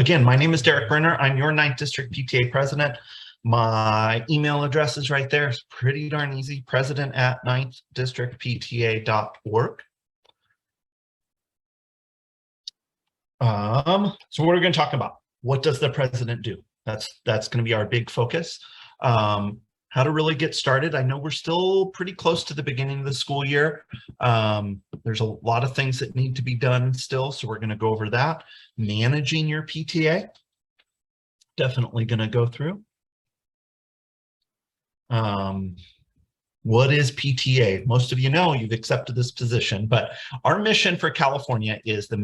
Again, my name is Derek Brenner. I'm your 9th District PTA president. My email address is right there. It's pretty darn easy, president@9thdistrictpta.org. So what are we going to talk about? What does the president do? That's going to be our big focus. How to really get started. I know we're still pretty close to the beginning of the school year. There's a lot of things that need to be done still, so we're going to go over that. Managing your PTA, definitely going to go through. What is PTA? Most of you know you've accepted this position, but our mission for California is to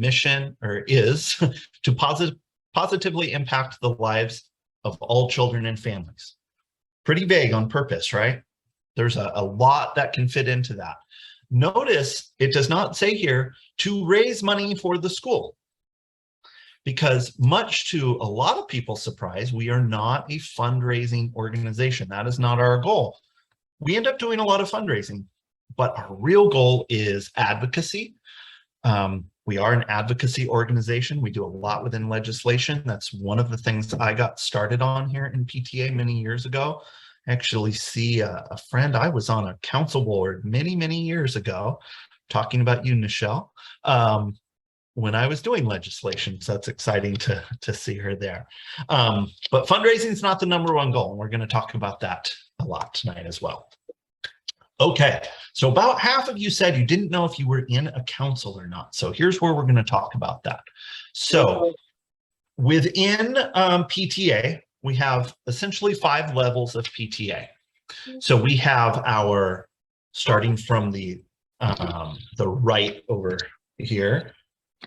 positively impact the lives of all children and families. Pretty vague on purpose, right? There's a lot that can fit into that. Notice it does not say here to raise money for the school, because much to a lot of people's surprise, we are not a fundraising organization. That is not our goal. We end up doing a lot of fundraising, but our real goal is advocacy. We are an advocacy organization. We do a lot within legislation. That's one of the things I got started on here in PTA many years ago. Actually see a friend, I was on a council board many years ago, talking about you, Nichelle, when I was doing legislation. So it's exciting to see her there. But fundraising is not the #1 goal. And we're going to talk about that a lot tonight as well. Okay, so about half of you said you didn't know if you were in a council or not. So here's where we're going to talk about that. So within PTA, we have essentially 5 levels of PTA. So we have our, starting from the right over here,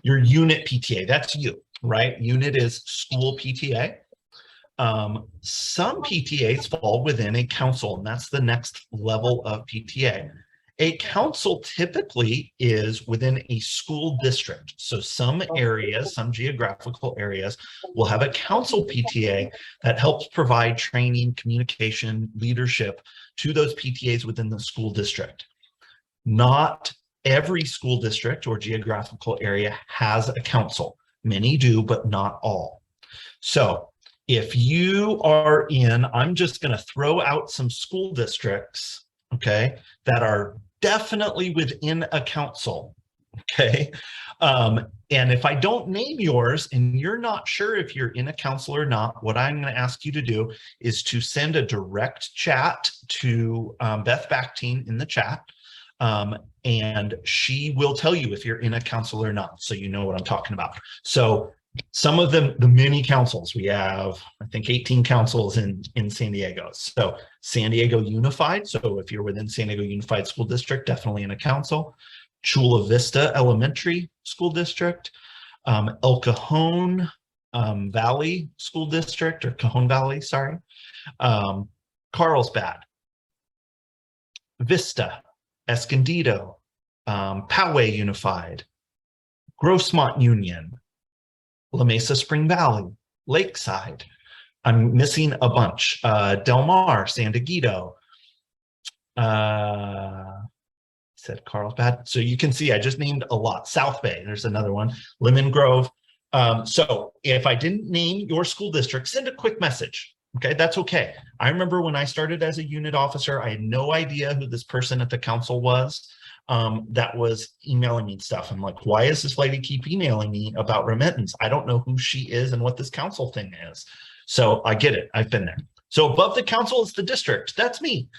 your unit PTA, that's you, right? Unit is school PTA. Some PTAs fall within a council, and that's the next level of PTA. A council typically is within a school district. So some areas, some geographical areas will have a council PTA that helps provide training, communication, leadership to those PTAs within the school district. Not every school district or geographical area has a council. Many do, but not all. So if you are in, I'm just going to throw out some school districts, okay, that are definitely within a council, okay? And if I don't name yours and you're not sure if you're in a council or not, what I'm going to ask you to do is to send a direct chat to Beth Bactine in the chat, and she will tell you if you're in a council or not, so you know what I'm talking about. So some of them, the many councils, we have, I think, 18 councils in San Diego. So San Diego Unified, so if you're within San Diego Unified School District, definitely in a council. Chula Vista Elementary School District, El Cajon Valley School District, or Cajon Valley, sorry. Carlsbad, Vista, Escondido, Poway Unified, Grossmont Union, La Mesa Spring Valley, Lakeside. I'm missing a bunch. Del Mar, San Diego. Said Carlsbad. So you can see I just named a lot. South Bay, there's another one. Lemon Grove. So if I didn't name your school district, send a quick message. Okay, that's okay. I remember when I started as a unit officer, I had no idea who this person at the council was. That was emailing me stuff. I'm like, why does this lady keep emailing me about remittance? I don't know who she is and what this council thing is. So I get it. I've been there. So above the council is the district. That's me.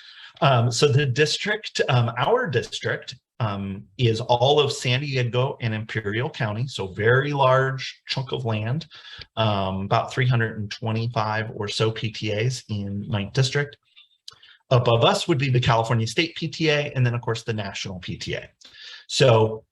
So the district, our district is all of San Diego and Imperial County. So very large chunk of land, about 325 or so PTAs in 9th District. Above us would be the California State PTA, and then of course the National PTA. So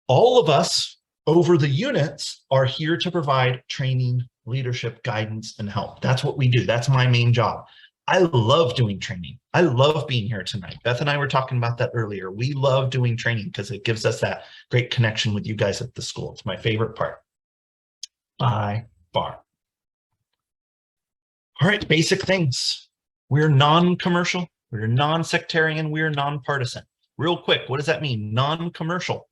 all of us over the units are here to provide training, leadership, guidance, and help. That's what we do. That's my main job. I love doing training. I love being here tonight. Beth and I were talking about that earlier. We love doing training because it gives us that great connection with you guys at the school. It's my favorite part by far. All right, basic things. We're non-commercial, we're non-sectarian, we're non-partisan. Real quick, what does that mean? Non-commercial.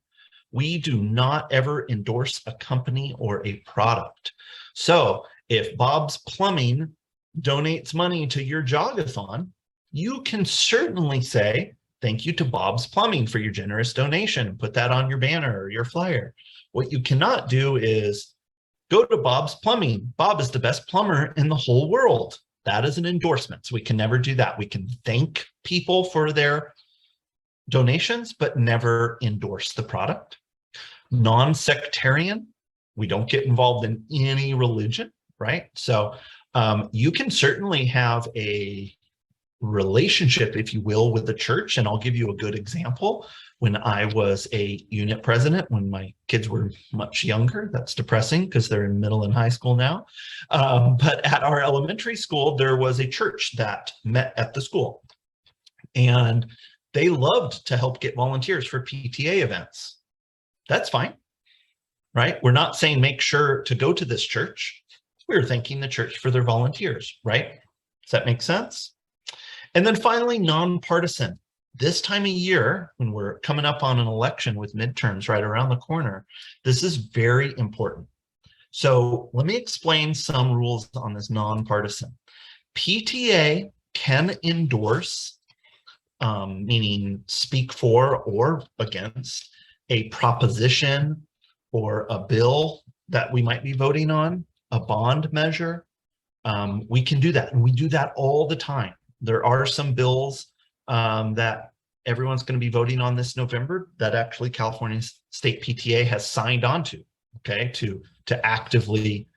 We do not ever endorse a company or a product. So if Bob's Plumbing donates money to your jogathon, you can certainly say, thank you to Bob's Plumbing for your generous donation. Put that on your banner or your flyer. What you cannot do is go to Bob's Plumbing. Bob is the best plumber in the whole world. That is an endorsement. So we can never do that. We can thank people for their donations, but never endorse the product. Non-sectarian, we don't get involved in any religion, right? So you can certainly have a relationship, if you will, with the church. And I'll give you a good example. When I was a unit president, when my kids were much younger, that's depressing because they're in middle and high school now. But at our elementary school, there was a church that met at the school. And they loved to help get volunteers for PTA events. That's fine, right? We're not saying make sure to go to this church. We're thanking the church for their volunteers, right? Does that make sense? And then finally, nonpartisan. This time of year, when we're coming up on an election with midterms right around the corner, this is very important. So let me explain some rules on this nonpartisan. PTA can endorse, meaning speak for or against, a proposition or a bill that we might be voting on, a bond measure. We can do that, and we do that all the time. There are some bills that everyone's going to be voting on this November that actually California State PTA has signed on to, okay, to actively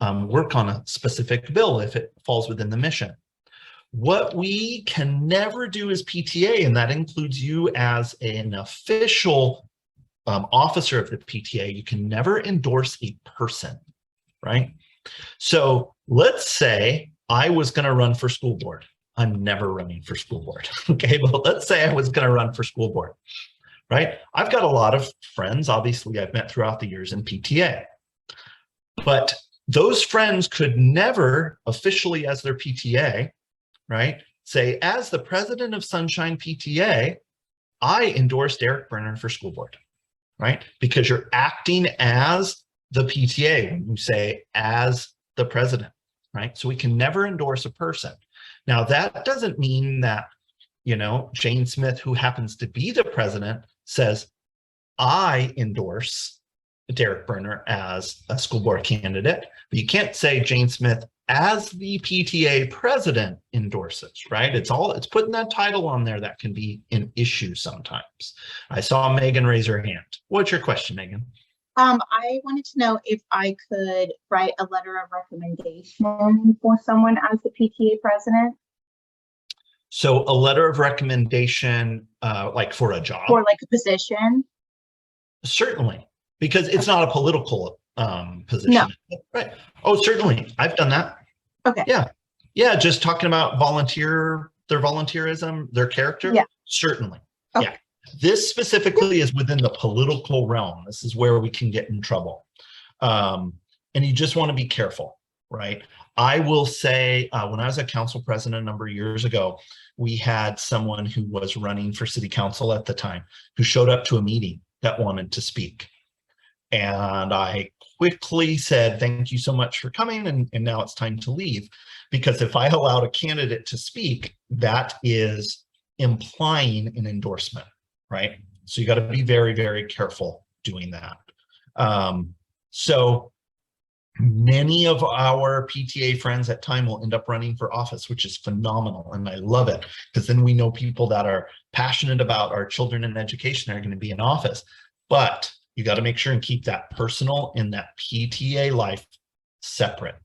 work on a specific bill if it falls within the mission. What we can never do as PTA, and that includes you as an official officer of the PTA, you can never endorse a person, right? So let's say I was going to run for school board. I'm never running for school board, okay? But let's say I was going to run for school board, right? I've got a lot of friends, obviously, I've met throughout the years in PTA. But those friends could never officially, as their PTA, right, say, as the president of Sunshine PTA, I endorsed Eric Berner for school board, right? Because you're acting as the PTA when you say as the president, right? So we can never endorse a person. Now, that doesn't mean that, you know, Jane Smith, who happens to be the president, says, I endorse Derek Berner as a school board candidate. But you can't say Jane Smith as the PTA president endorses, right? It's putting that title on there that can be an issue sometimes. I saw Megan raise her hand. What's your question, Megan? I wanted to know if I could write a letter of recommendation for someone as the PTA president. So a letter of recommendation, like for a job? For like a position? Certainly, because it's not a political position. No. Right. Oh, certainly. I've done that. Okay. Yeah. Yeah. Just talking about their volunteerism, their character. Yeah. Certainly. Okay. Yeah. This specifically is within the political realm. This is where we can get in trouble. And you just want to be careful, right? I will say, when I was a council president a number of years ago, we had someone who was running for city council at the time who showed up to a meeting that wanted to speak. And I quickly said, thank you so much for coming, and now it's time to leave. Because if I allowed a candidate to speak, that is implying an endorsement, right? So you got to be very, very careful doing that. So many of our PTA friends at time will end up running for office, which is phenomenal. And I love it, because then we know people that are passionate about our children and education are going to be in office. But you got to make sure and keep that personal and that PTA life separate,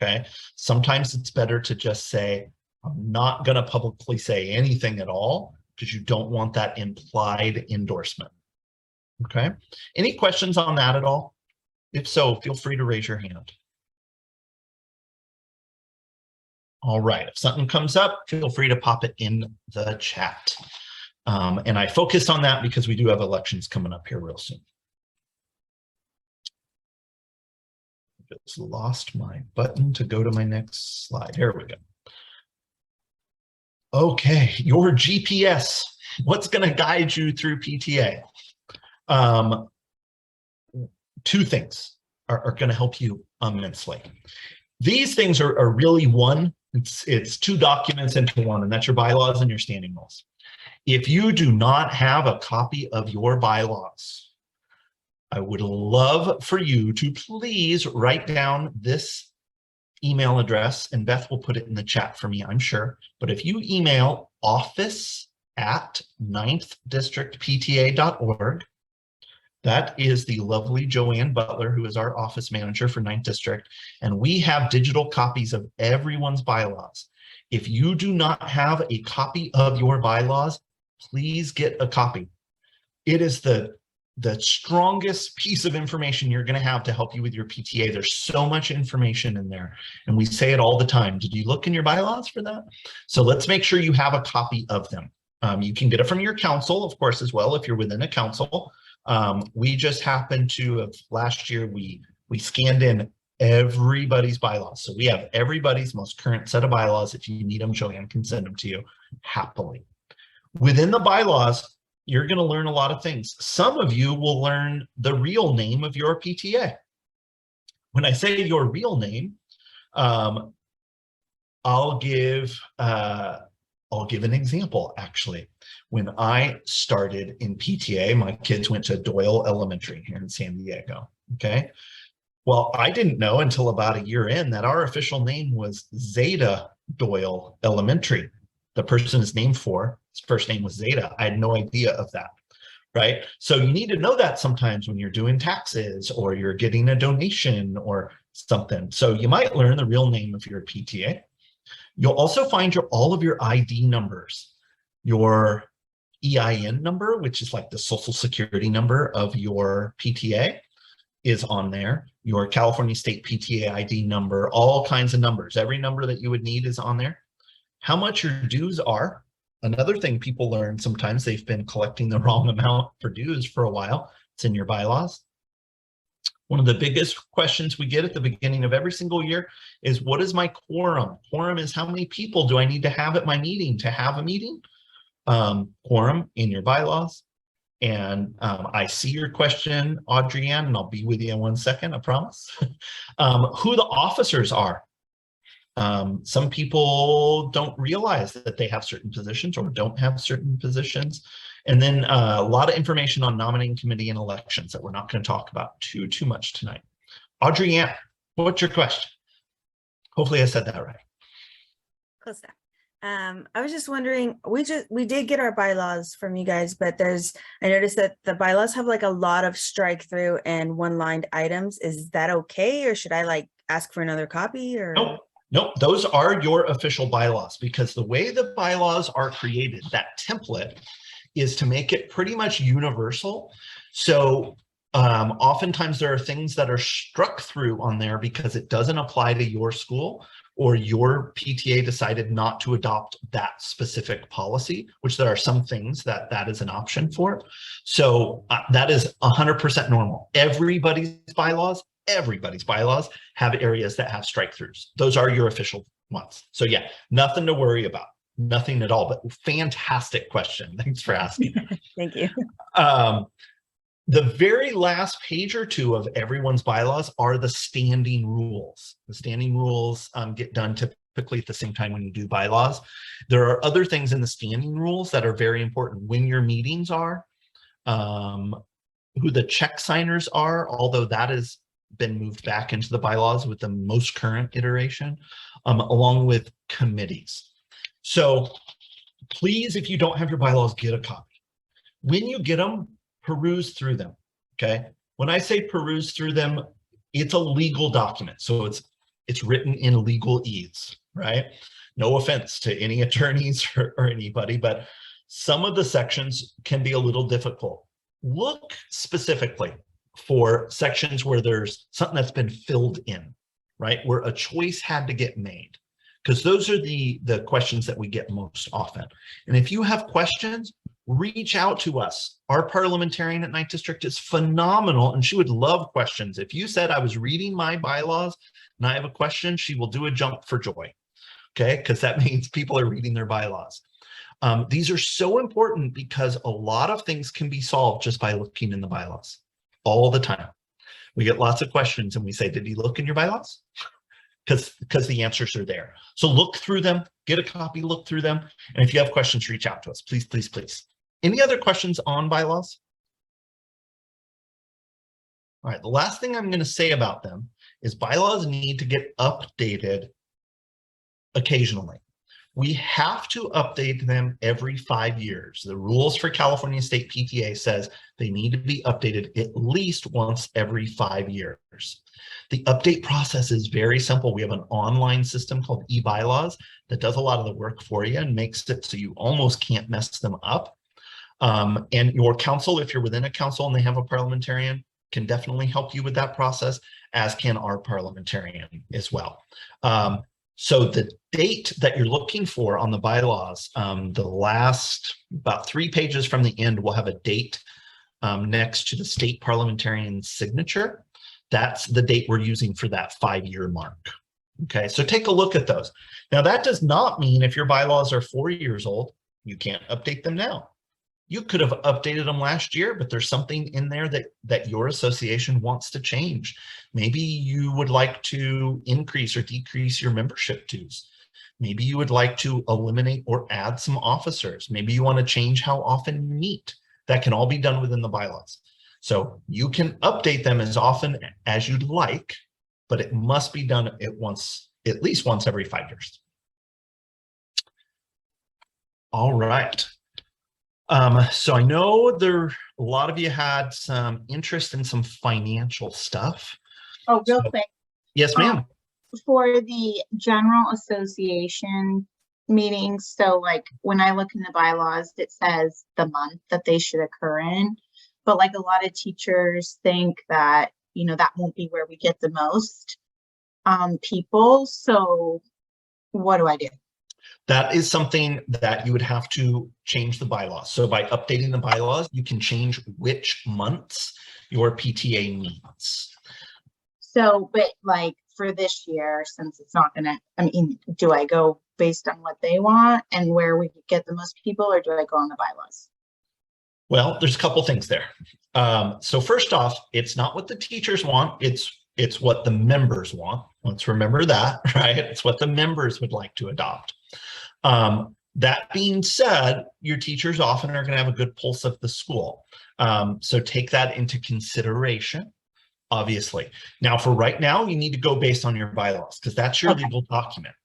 okay? Sometimes it's better to just say, I'm not going to publicly say anything at all, because you don't want that implied endorsement, okay? Any questions on that at all? If so, feel free to raise your hand. All right, if something comes up, feel free to pop it in the chat. And I focused on that because we do have elections coming up here real soon. Just lost my button to go to my next slide. Here we go. Okay, your GPS. What's going to guide you through PTA? Two things are going to help you immensely. These things are really one. It's two documents into one, and that's your bylaws and your standing rules. If you do not have a copy of your bylaws, I would love for you to please write down this email address, and Beth will put it in the chat for me, I'm sure. But if you email office@9thdistrictpta.org, that is the lovely Joanne Butler, who is our office manager for 9th District, and we have digital copies of everyone's bylaws. If you do not have a copy of your bylaws, please get a copy. It is the strongest piece of information you're going to have to help you with your PTA. There's so much information in there, and we say it all the time. Did you look in your bylaws for that? So let's make sure you have a copy of them. You can get it from your council, of course, as well, if you're within a council. We just happened to have, last year, we scanned in everybody's bylaws. So we have everybody's most current set of bylaws. If you need them, Joanne can send them to you happily. Within the bylaws, you're going to learn a lot of things. Some of you will learn the real name of your PTA. When I say your real name, I'll give an example, actually. When I started in PTA, my kids went to Doyle Elementary here in San Diego, okay? Well, I didn't know until about a year in that our official name was Zeta Doyle Elementary. The person is named for, his first name was Zeta. I had no idea of that, right? So you need to know that sometimes when you're doing taxes or you're getting a donation or something. So you might learn the real name of your PTA. You'll also find all of your ID numbers, your EIN number, which is like the social security number of your PTA, is on there. Your California State PTA ID number, all kinds of numbers. Every number that you would need is on there. How much your dues are. Another thing people learn sometimes, they've been collecting the wrong amount for dues for a while. It's in your bylaws. One of the biggest questions we get at the beginning of every single year is, what is my quorum? Quorum is how many people do I need to have at my meeting to have a meeting? Quorum in your bylaws. And I see your question, Audrey-Ann, and I'll be with you in 1 second, I promise. Who the officers are. Some people don't realize that they have certain positions or don't have certain positions. And then a lot of information on nominating committee and elections that we're not going to talk about too much tonight. Audrey-Ann, what's your question? Hopefully I said that right. Close enough. I was just wondering, we did get our bylaws from you guys, but I noticed that the bylaws have like a lot of strike through and one-lined items. Is that okay? Or should I like ask for another copy or? Nope, those are your official bylaws, because the way the bylaws are created, that template, is to make it pretty much universal. So oftentimes there are things that are struck through on there because it doesn't apply to your school, or your PTA decided not to adopt that specific policy, which there are some things that is an option for. So that is 100% normal. Everybody's bylaws have areas that have strike-throughs. Those are your official ones. So yeah, nothing to worry about, nothing at all, but fantastic question. Thanks for asking. Thank you. The very last page or two of everyone's bylaws are the standing rules. The standing rules get done typically at the same time when you do bylaws. There are other things in the standing rules that are very important. When your meetings are, who the check signers are, although that has been moved back into the bylaws with the most current iteration, along with committees. So please, if you don't have your bylaws, get a copy. When you get them, peruse through them, okay? When I say peruse through them, it's a legal document. So it's written in legalese, right? No offense to any attorneys or anybody, but some of the sections can be a little difficult. Look specifically for sections where there's something that's been filled in, right? Where a choice had to get made, because those are the questions that we get most often. And if you have questions, reach out to us. Our parliamentarian at 9th District is phenomenal, and she would love questions. If you said, I was reading my bylaws and I have a question, she will do a jump for joy, okay? Because that means people are reading their bylaws. These are so important because a lot of things can be solved just by looking in the bylaws all the time. We get lots of questions and we say, did you look in your bylaws? Because the answers are there. So look through them, get a copy, look through them. And if you have questions, reach out to us, please, please, please. Any other questions on bylaws? All right, the last thing I'm going to say about them is bylaws need to get updated occasionally. We have to update them every 5 years. The rules for California State PTA says they need to be updated at least once every 5 years. The update process is very simple. We have an online system called eBylaws that does a lot of the work for you and makes it so you almost can't mess them up. And your council, if you're within a council and they have a parliamentarian, can definitely help you with that process, as can our parliamentarian as well. So the date that you're looking for on the bylaws, the last about 3 pages from the end will have a date next to the state parliamentarian's signature. That's the date we're using for that 5-year mark. Okay, so take a look at those. Now that does not mean if your bylaws are 4 years old, you can't update them now. You could have updated them last year, but there's something in there that your association wants to change. Maybe you would like to increase or decrease your membership dues. Maybe you would like to eliminate or add some officers. Maybe you want to change how often you meet. That can all be done within the bylaws. So you can update them as often as you'd like, but it must be done at least once every 5 years. All right. So I know a lot of you had some interest in some financial stuff. Oh, real quick. Yes, ma'am. For the general association meetings, so like when I look in the bylaws, it says the month that they should occur in, but like a lot of teachers think that, you know, that won't be where we get the most people. So what do I do? That is something that you would have to change the bylaws. So by updating the bylaws, you can change which months your PTA meets. So, but like for this year, since it's not gonna, I mean, do I go based on what they want and where we get the most people, or do I go on the bylaws? Well, there's a couple things there. So first off, it's not what the teachers want. It's what the members want. Let's remember that, right? It's what the members would like to adopt. That being said, your teachers often are going to have a good pulse of the school. So take that into consideration, obviously. Now, for right now, you need to go based on your bylaws because that's your legal document.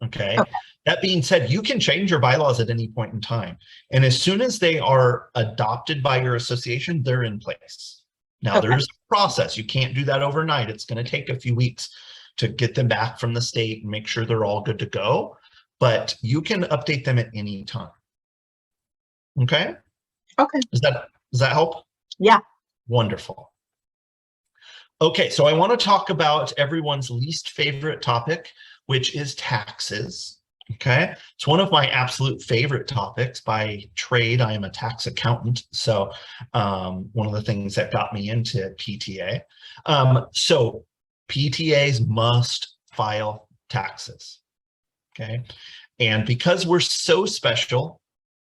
Okay. That being said, you can change your bylaws at any point in time. And as soon as they are adopted by your association, they're in place. Now, there's a process. You can't do that overnight. It's going to take a few weeks to get them back from the state and make sure they're all good to go. But you can update them at any time. Okay? Okay. Does that help? Yeah. Wonderful. Okay, so I want to talk about everyone's least favorite topic, which is taxes. Okay, it's one of my absolute favorite topics. By trade, I am a tax accountant. So one of the things that got me into PTA. So PTAs must file taxes. Okay, and because we're so special,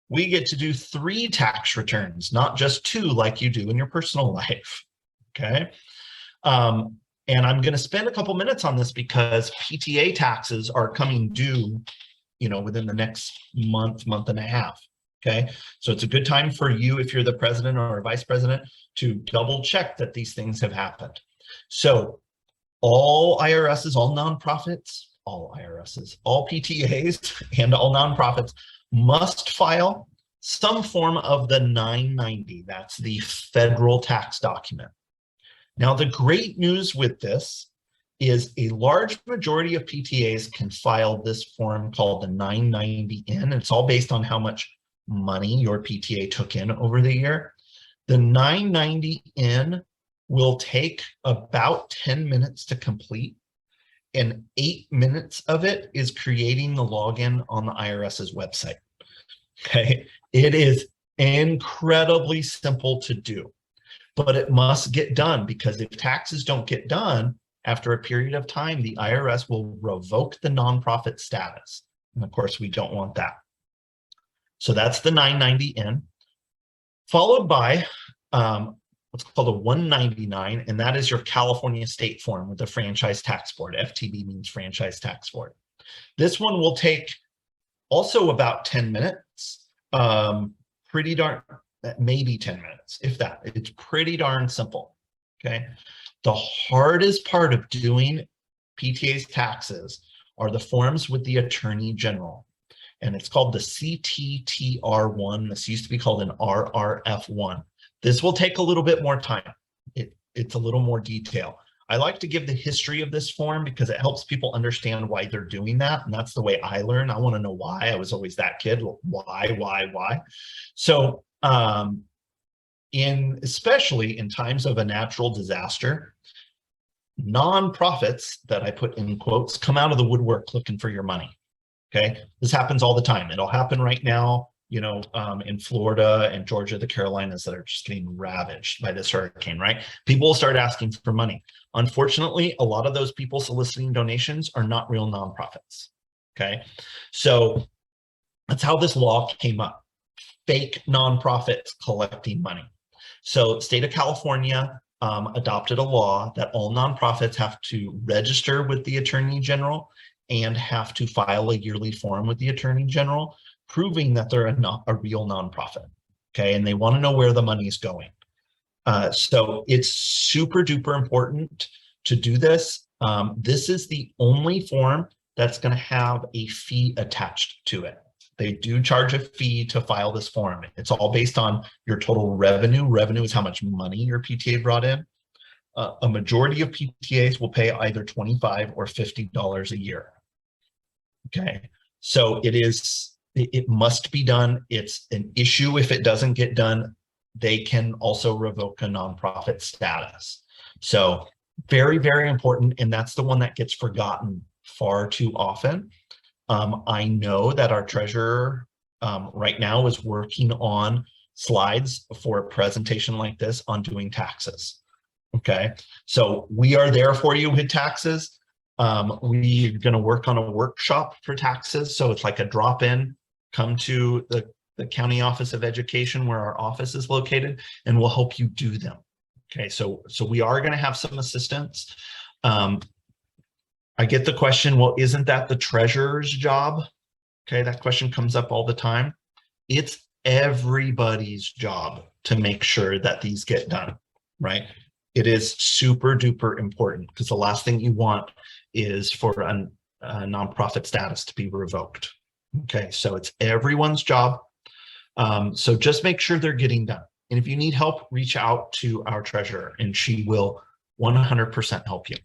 we get to do 3 tax returns, not just 2 like you do in your personal life. Okay, and I'm going to spend a couple minutes on this because PTA taxes are coming due, you know, within the next month and a half. Okay, so it's a good time for you, if you're the president or vice president, to double check that these things have happened. So all IRSs, all nonprofits, all IRSs, all PTAs, and all nonprofits must file some form of the 990. That's the federal tax document. Now, the great news with this is a large majority of PTAs can file this form called the 990N. It's all based on how much money your PTA took in over the year. The 990N will take about 10 minutes to complete, and 8 minutes of it is creating the login on the IRS's website. Okay, it is incredibly simple to do, but it must get done, because if taxes don't get done after a period of time, the IRS will revoke the nonprofit status. And of course, we don't want that. So that's the 990N, followed by what's called a 199, and that is your California state form with the Franchise Tax Board. FTB means Franchise Tax Board. This one will take also about 10 minutes, pretty darn, maybe 10 minutes, if that. It's pretty darn simple, okay? The hardest part of doing PTA's taxes are the forms with the Attorney General. And it's called the CTTR1. This used to be called an RRF1. This will take a little bit more time. It's a little more detail. I like to give the history of this form because it helps people understand why they're doing that. And that's the way I learn. I want to know why. I was always that kid. Why? So especially in times of a natural disaster, nonprofits that I put in quotes come out of the woodwork looking for your money. Okay, this happens all the time. It'll happen right now, you know, in Florida and Georgia, the Carolinas, that are just getting ravaged by this hurricane, right? People will start asking for money. Unfortunately, a lot of those people soliciting donations are not real nonprofits. Okay, so that's how this law came up. Fake nonprofits collecting money. So state of California adopted a law that all nonprofits have to register with the Attorney General and have to file a yearly form with the Attorney General, proving that they're a real nonprofit, okay? And they want to know where the money is going. So it's super duper important to do this. This is the only form that's going to have a fee attached to it. They do charge a fee to file this form. It's all based on your total revenue. Revenue is how much money your PTA brought in. A majority of PTAs will pay either $25 or $50 a year. Okay, so it must be done. It's an issue if it doesn't get done. They can also revoke a nonprofit status. So very, very important. And that's the one that gets forgotten far too often. I know that our treasurer right now is working on slides for a presentation like this on doing taxes. Okay, so we are there for you with taxes. We're going to work on a workshop for taxes. So it's like a drop-in, come to the County Office of Education where our office is located, and we'll help you do them. Okay, so we are going to have some assistance. I get the question, well, isn't that the treasurer's job? Okay, that question comes up all the time. It's everybody's job to make sure that these get done, right? It is super duper important because the last thing you want is for a nonprofit status to be revoked. Okay, so it's everyone's job. So just make sure they're getting done. And if you need help, reach out to our treasurer and she will 100% help you.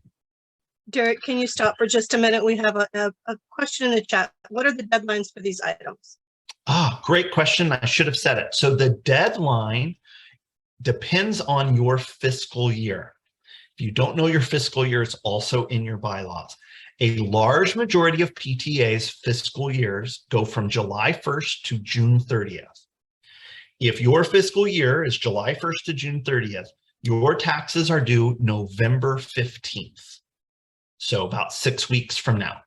Derek, can you stop for just a minute? We have a question in the chat. What are the deadlines for these items? Great question. I should have said it. So the deadline depends on your fiscal year. If you don't know your fiscal year, it's also in your bylaws. A large majority of PTA's fiscal years go from July 1st to June 30th. If your fiscal year is July 1st to June 30th, your taxes are due November 15th. So about 6 weeks from now.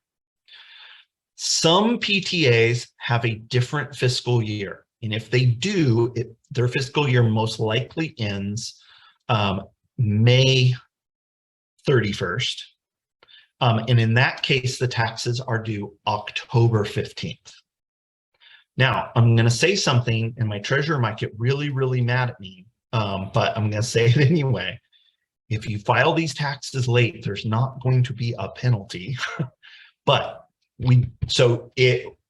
Some PTAs have a different fiscal year. And if they do, their fiscal year most likely ends May 31st. And in that case, the taxes are due October 15th. Now, I'm going to say something, and my treasurer might get really, really mad at me, but I'm going to say it anyway. If you file these taxes late, there's not going to be a penalty. But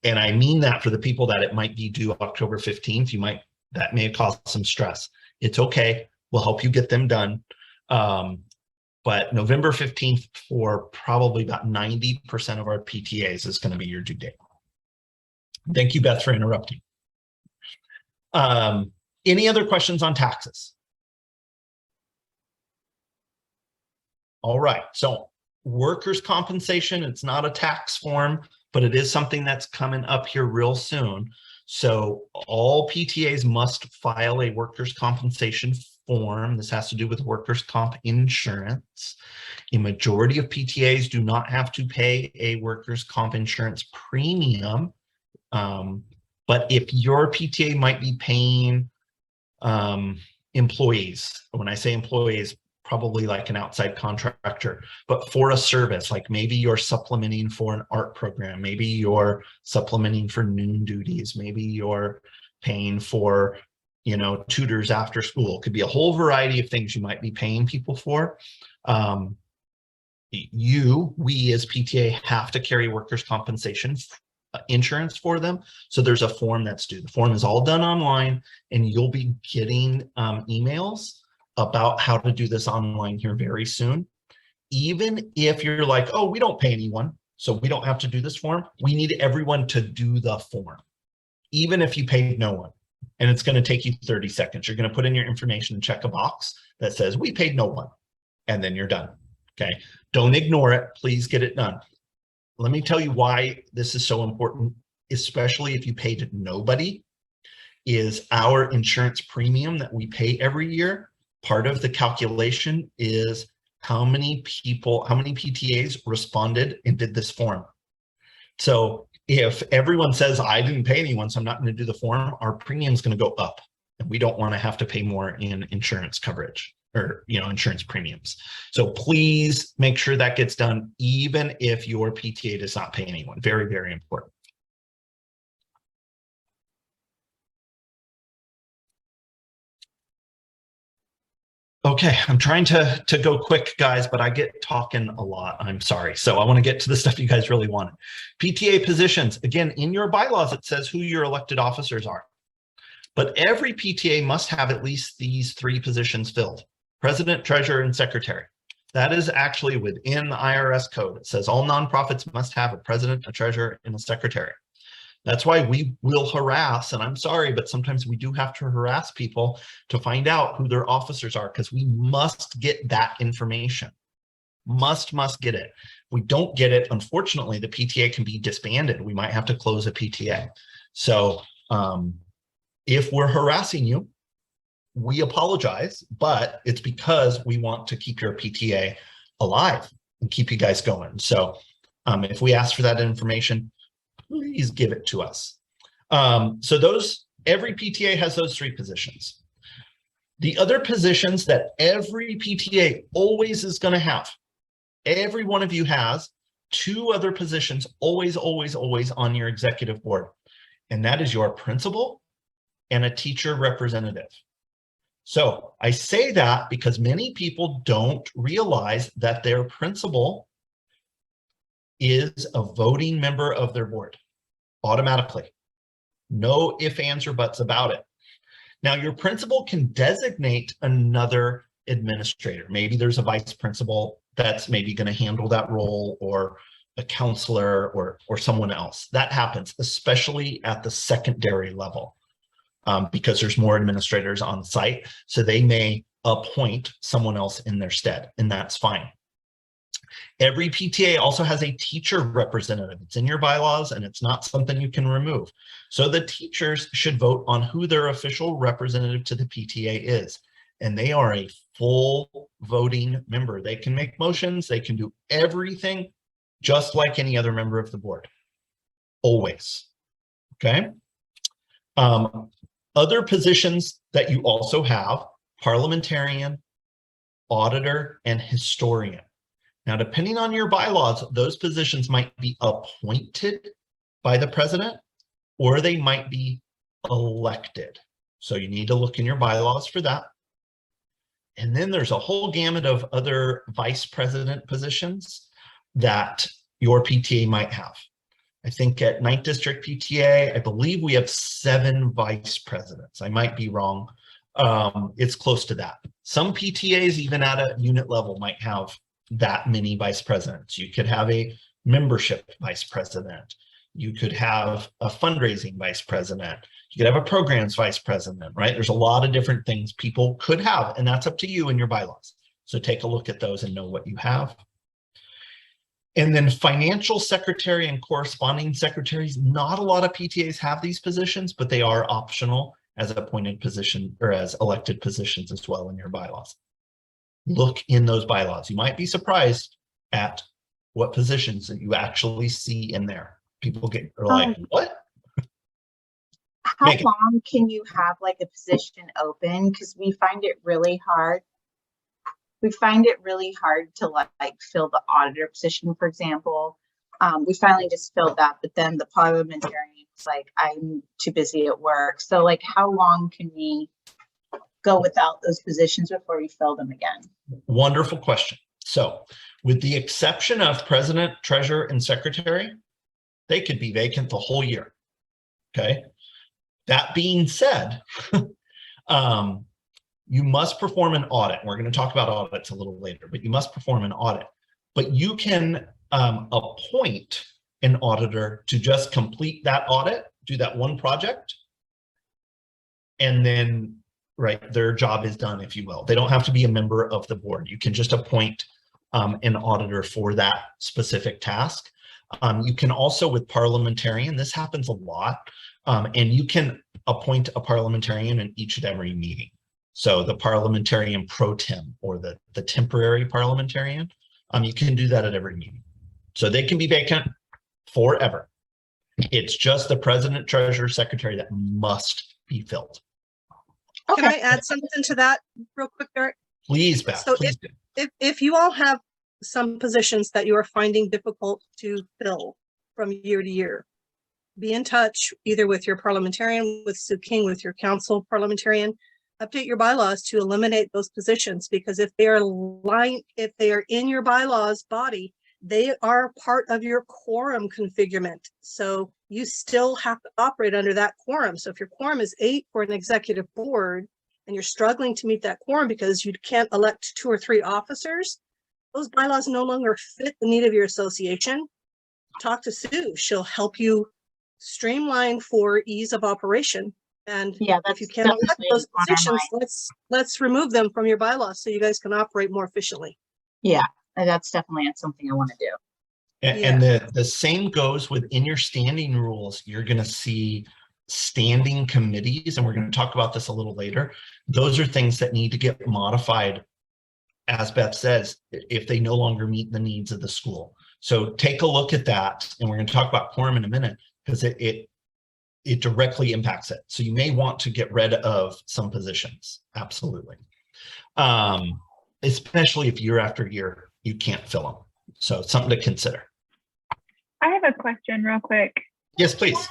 and I mean that for the people that it might be due October 15th, that may cause some stress. It's okay. We'll help you get them done. But November 15th for probably about 90% of our PTAs is going to be your due date. Thank you, Beth, for interrupting. Any other questions on taxes? All right, so workers' compensation, it's not a tax form, but it is something that's coming up here real soon. So all PTAs must file a workers' compensation form. This has to do with workers' comp insurance. A majority of PTAs do not have to pay a workers' comp insurance premium. But if your PTA might be paying employees. When I say employees, probably like an outside contractor, but for a service, like maybe you're supplementing for an art program, maybe you're supplementing for noon duties, maybe you're paying for, you know, tutors after school. Could be a whole variety of things you might be paying people for. We as PTA have to carry workers' compensation insurance for them. So there's a form that's due. The form is all done online, and you'll be getting emails about how to do this online here very soon. Even if you're like, oh, we don't pay anyone, so we don't have to do this form, we need everyone to do the form, even if you paid no one. And it's going to take you 30 seconds. You're going to put in your information and check a box that says we paid no one, and then you're done. Okay, don't ignore it. Please get it done. Let me tell you why this is so important, especially if you paid nobody, is our insurance premium that we pay every year. Part of the calculation is how many people, how many PTAs responded and did this form. So if everyone says, I didn't pay anyone, so I'm not going to do the form, our premium is going to go up, and we don't want to have to pay more in insurance coverage or, you know, insurance premiums. So please make sure that gets done, even if your PTA does not pay anyone. Very, very important. Okay, I'm trying to go quick, guys, but I get talking a lot. I'm sorry. So I want to get to the stuff you guys really wanted. PTA positions. Again, in your bylaws, it says who your elected officers are. But every PTA must have at least these 3 positions filled: president, treasurer, and secretary. That is actually within the IRS code. It says all nonprofits must have a president, a treasurer, and a secretary. That's why we will harass, and I'm sorry, but sometimes we do have to harass people to find out who their officers are, because we must get that information. Must get it. If we don't get it, unfortunately, the PTA can be disbanded. We might have to close a PTA. So if we're harassing you, we apologize, but it's because we want to keep your PTA alive and keep you guys going. So if we ask for that information, please give it to us. So every PTA has those 3 positions. The other positions that every PTA always is going to have, every one of you has 2 other positions always on your executive board. And that is your principal and a teacher representative. So I say that because many people don't realize that their principal is a voting member of their board automatically. No ifs, ands, or buts about it. Now, your principal can designate another administrator. Maybe there's a vice principal that's maybe going to handle that role, or a counselor, or someone else. That happens, especially at the secondary level, because there's more administrators on site. So they may appoint someone else in their stead, and that's fine. Every PTA also has a teacher representative. It's in your bylaws, and it's not something you can remove. So the teachers should vote on who their official representative to the PTA is. And they are a full voting member. They can make motions. They can do everything just like any other member of the board. Always. Okay. Other positions that you also have: parliamentarian, auditor, and historian. Now, depending on your bylaws, those positions might be appointed by the president, or they might be elected. So you need to look in your bylaws for that. And then there's a whole gamut of other vice president positions that your PTA might have. I think at 9th District PTA, I believe we have 7 vice presidents. I might be wrong. It's close to that. Some PTAs, even at a unit level, might have that many vice presidents. You could have a membership vice president. You could have a fundraising vice president. You could have a programs vice president, right? There's a lot of different things people could have, and that's up to you in your bylaws. So take a look at those and know what you have. And then financial secretary and corresponding secretaries. Not a lot of PTAs have these positions, but they are optional as appointed position or as elected positions as well in your bylaws. Look in those bylaws. You might be surprised at what positions that you actually see in there. People are like, what? how Megan. long can you have like a position open? Because we find it really hard. We find it really hard to like fill the auditor position, for example. We finally just filled that, but then the parliamentarian is like, I'm too busy at work. So like, how long can we go without those positions before we fill them again? Wonderful question. So with the exception of president, treasurer, and secretary, they could be vacant the whole year. Okay. That being said, you must perform an audit. We're going to talk about audits a little later, but you must perform an audit. But you can appoint an auditor to just complete that audit, do that one project, and then, right, their job is done, if you will. They don't have to be a member of the board. You can just appoint an auditor for that specific task. You can also, with parliamentarian, this happens a lot, and you can appoint a parliamentarian in each and every meeting. So the parliamentarian pro tem or the temporary parliamentarian, you can do that at every meeting. So they can be vacant forever. It's just the president, treasurer, secretary that must be filled. Can I add something to that real quick, Eric? Please, Beth, So please do. If you all have some positions that you are finding difficult to fill from year to year, be in touch either with your parliamentarian, with Sue King, with your council parliamentarian. Update your bylaws to eliminate those positions, because if they are in your bylaws body, they are part of your quorum configurement. So you still have to operate under that quorum. So if your quorum is 8 for an executive board and you're struggling to meet that quorum because you can't elect 2 or 3 officers, those bylaws no longer fit the need of your association. Talk to Sue. She'll help you streamline for ease of operation. And Yeah, if you can't elect definitely those on our positions, let's remove them from your bylaws so you guys can operate more efficiently. That's definitely something I want to do. And the same goes within your standing rules. You're going to see standing committees, and we're going to talk about this a little later. Those are things that need to get modified, as Beth says, if they no longer meet the needs of the school. So take a look at that, and we're going to talk about quorum in a minute, because it directly impacts it. So you may want to get rid of some positions. Absolutely. Especially if year after year, you can't fill them. So it's something to consider. I have a question real quick. Yes, please.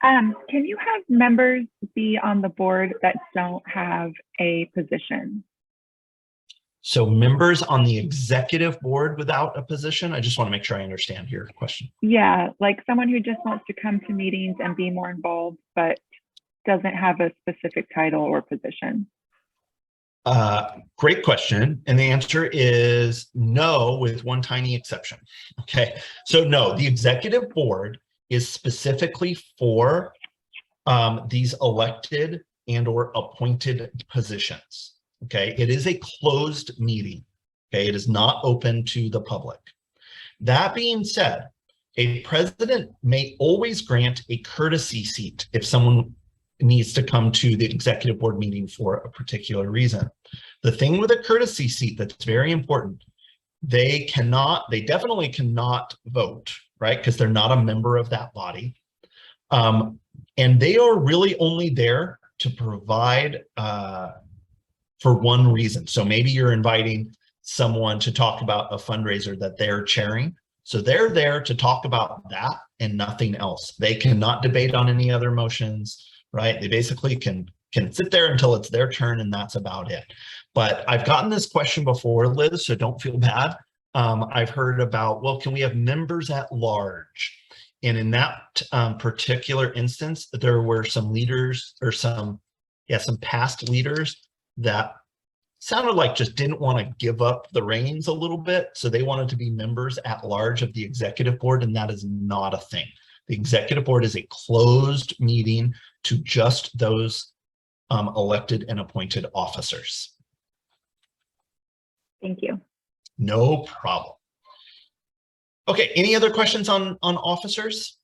Can you have members be on the board that don't have a position? So members on the executive board without a position? I just want to make sure I understand your question. Yeah, like someone who just wants to come to meetings and be more involved, but doesn't have a specific title or position. Great question. And the answer is no, with one tiny exception. Okay, so no, the executive board is specifically for these elected and or appointed positions. Okay, it is a closed meeting. Okay, it is not open to the public. That being said, a president may always grant a courtesy seat if someone needs to come to the executive board meeting for a particular reason. The thing with a courtesy seat that's very important, they definitely cannot vote, right? Because they're not a member of that body. And they are really only there to provide for one reason. So maybe you're inviting someone to talk about a fundraiser that they're chairing. So they're there to talk about that and nothing else. They cannot debate on any other motions, right? They basically can sit there until it's their turn, and that's about it. But I've gotten this question before, Liz, so don't feel bad. I've heard about, well, can we have members at large? And in that particular instance, there were some leaders or some past leaders that sounded like just didn't want to give up the reins a little bit. So they wanted to be members at large of the executive board, and that is not a thing. The executive board is a closed meeting to just those elected and appointed officers. Thank you. No problem. Okay, any other questions on officers?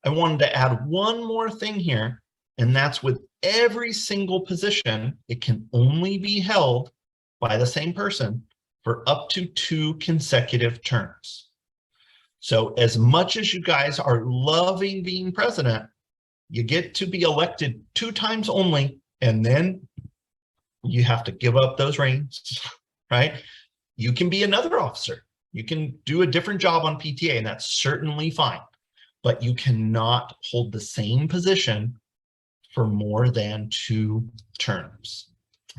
I wanted to add one more thing here, and that's with every single position, it can only be held by the same person for up to 2 consecutive terms. So as much as you guys are loving being president, You get to be elected 2 times only, and then you have to give up those reins, right? You can be another officer. You can do a different job on PTA, and that's certainly fine. But you cannot hold the same position for more than 2 terms,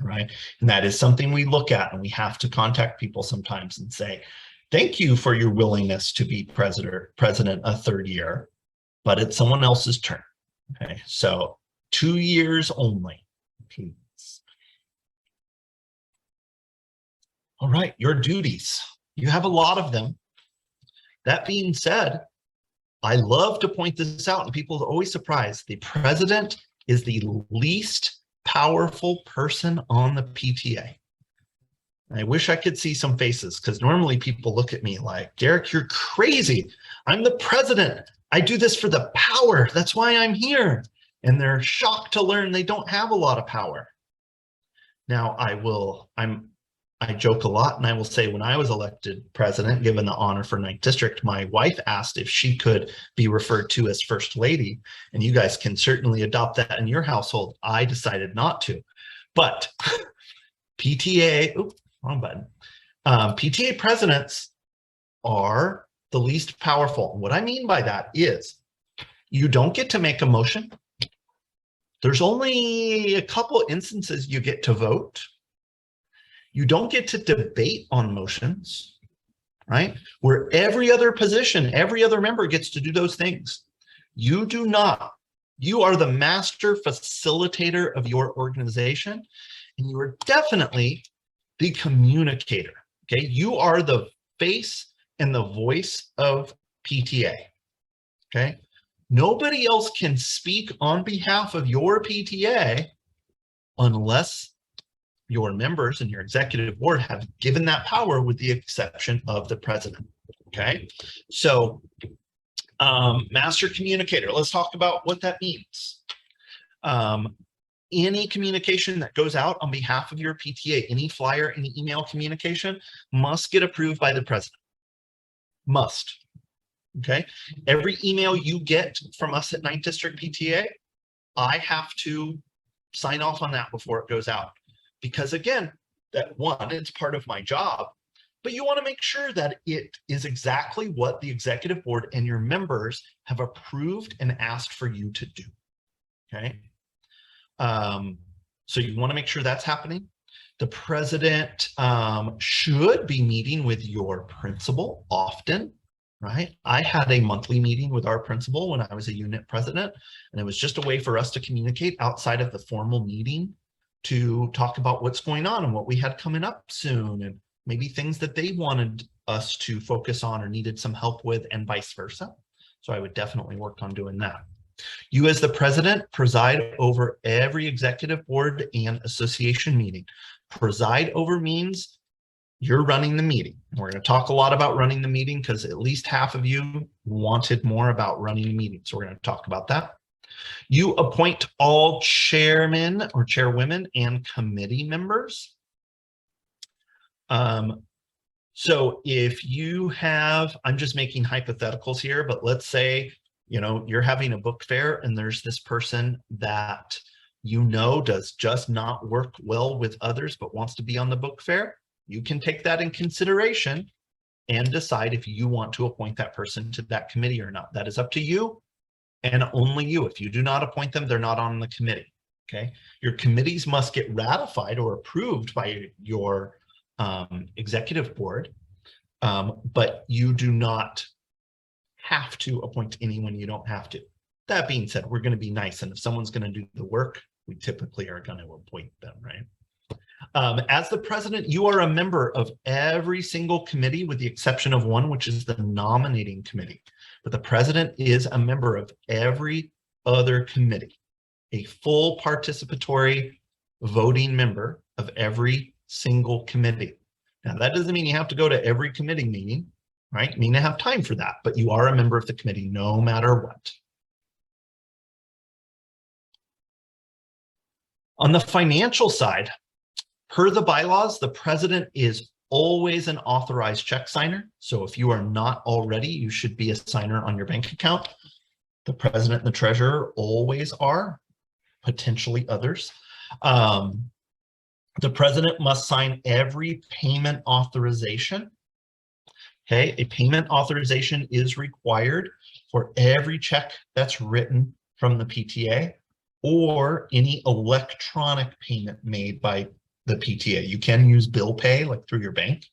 right? And that is something we look at, and we have to contact people sometimes and say, thank you for your willingness to be president a 3rd year, but it's someone else's turn. Okay, so 2 years only, please. All right, your duties. You have a lot of them. That being said, I love to point this out, and people are always surprised. The president is the least powerful person on the PTA. I wish I could see some faces, because normally people look at me like, Derek, you're crazy. I'm the president. I do this for the power. That's why I'm here. And they're shocked to learn they don't have a lot of power. Now, I joke a lot, and I will say when I was elected president, given the honor for 9th District, my wife asked if she could be referred to as First Lady, and you guys can certainly adopt that in your household. I decided not to, but PTA, oops, wrong button. PTA presidents are the least powerful. What I mean by that is you don't get to make a motion. There's only a couple instances you get to vote. You don't get to debate on motions, right? Where every other position, every other member gets to do those things. You do not. You are the master facilitator of your organization, and you are definitely the communicator, okay? You are the face and the voice of PTA, okay? Nobody else can speak on behalf of your PTA unless your members and your executive board have given that power, with the exception of the president, okay? So master communicator, let's talk about what that means. Any communication that goes out on behalf of your PTA, any flyer, any email communication, must get approved by the president. Must, okay? Every email you get from us at 9th District PTA, I have to sign off on that before it goes out. Because again, that one, it's part of my job, but you want to make sure that it is exactly what the executive board and your members have approved and asked for you to do, okay? So you want to make sure that's happening. The president should be meeting with your principal often, right? I had a monthly meeting with our principal when I was a unit president, and it was just a way for us to communicate outside of the formal meeting, to talk about what's going on and what we had coming up soon, and maybe things that they wanted us to focus on or needed some help with, and vice versa. So I would definitely work on doing that. You as the president preside over every executive board and association meeting. Preside over means you're running the meeting. We're going to talk a lot about running the meeting, because at least half of you wanted more about running the meeting. So we're going to talk about that. You appoint all chairmen or chairwomen and committee members. So if you have, I'm just making hypotheticals here, but let's say, you know, you're having a book fair and there's this person that you know does just not work well with others but wants to be on the book fair. You can take that in consideration and decide if you want to appoint that person to that committee or not. That is up to you. And only you. If you do not appoint them, they're not on the committee, okay? Your committees must get ratified or approved by your executive board, but you do not have to appoint anyone you don't have to. That being said, we're going to be nice, and if someone's going to do the work, we typically are going to appoint them, right? As the president, you are a member of every single committee with the exception of one, which is the nominating committee. But the president is a member of every other committee, a full participatory voting member of every single committee. Now, that doesn't mean you have to go to every committee meeting, right? You may not have time for that, but you are a member of the committee no matter what. On the financial side, per the bylaws, the president is always an authorized check signer. So if you are not already, you should be a signer on your bank account. The president and the treasurer always are, potentially others. The president must sign every payment authorization. Okay, a payment authorization is required for every check that's written from the PTA or any electronic payment made by the PTA. You can use bill pay like through your bank.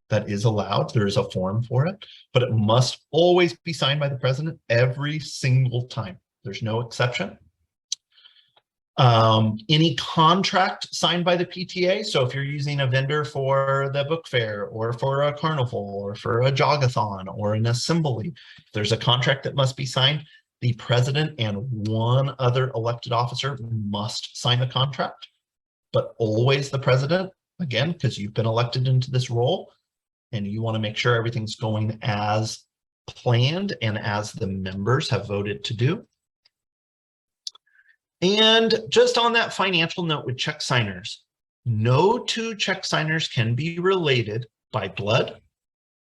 That is allowed. There is a form for it, but it must always be signed by the president every single time. There's no exception. Any contract signed by the PTA. So if you're using a vendor for the book fair or for a carnival or for a jogathon or an assembly, there's a contract that must be signed. The president and one other elected officer must sign the contract, but always the president, again, because you've been elected into this role and you want to make sure everything's going as planned and as the members have voted to do. And just on that financial note with check signers, no two check signers can be related by blood,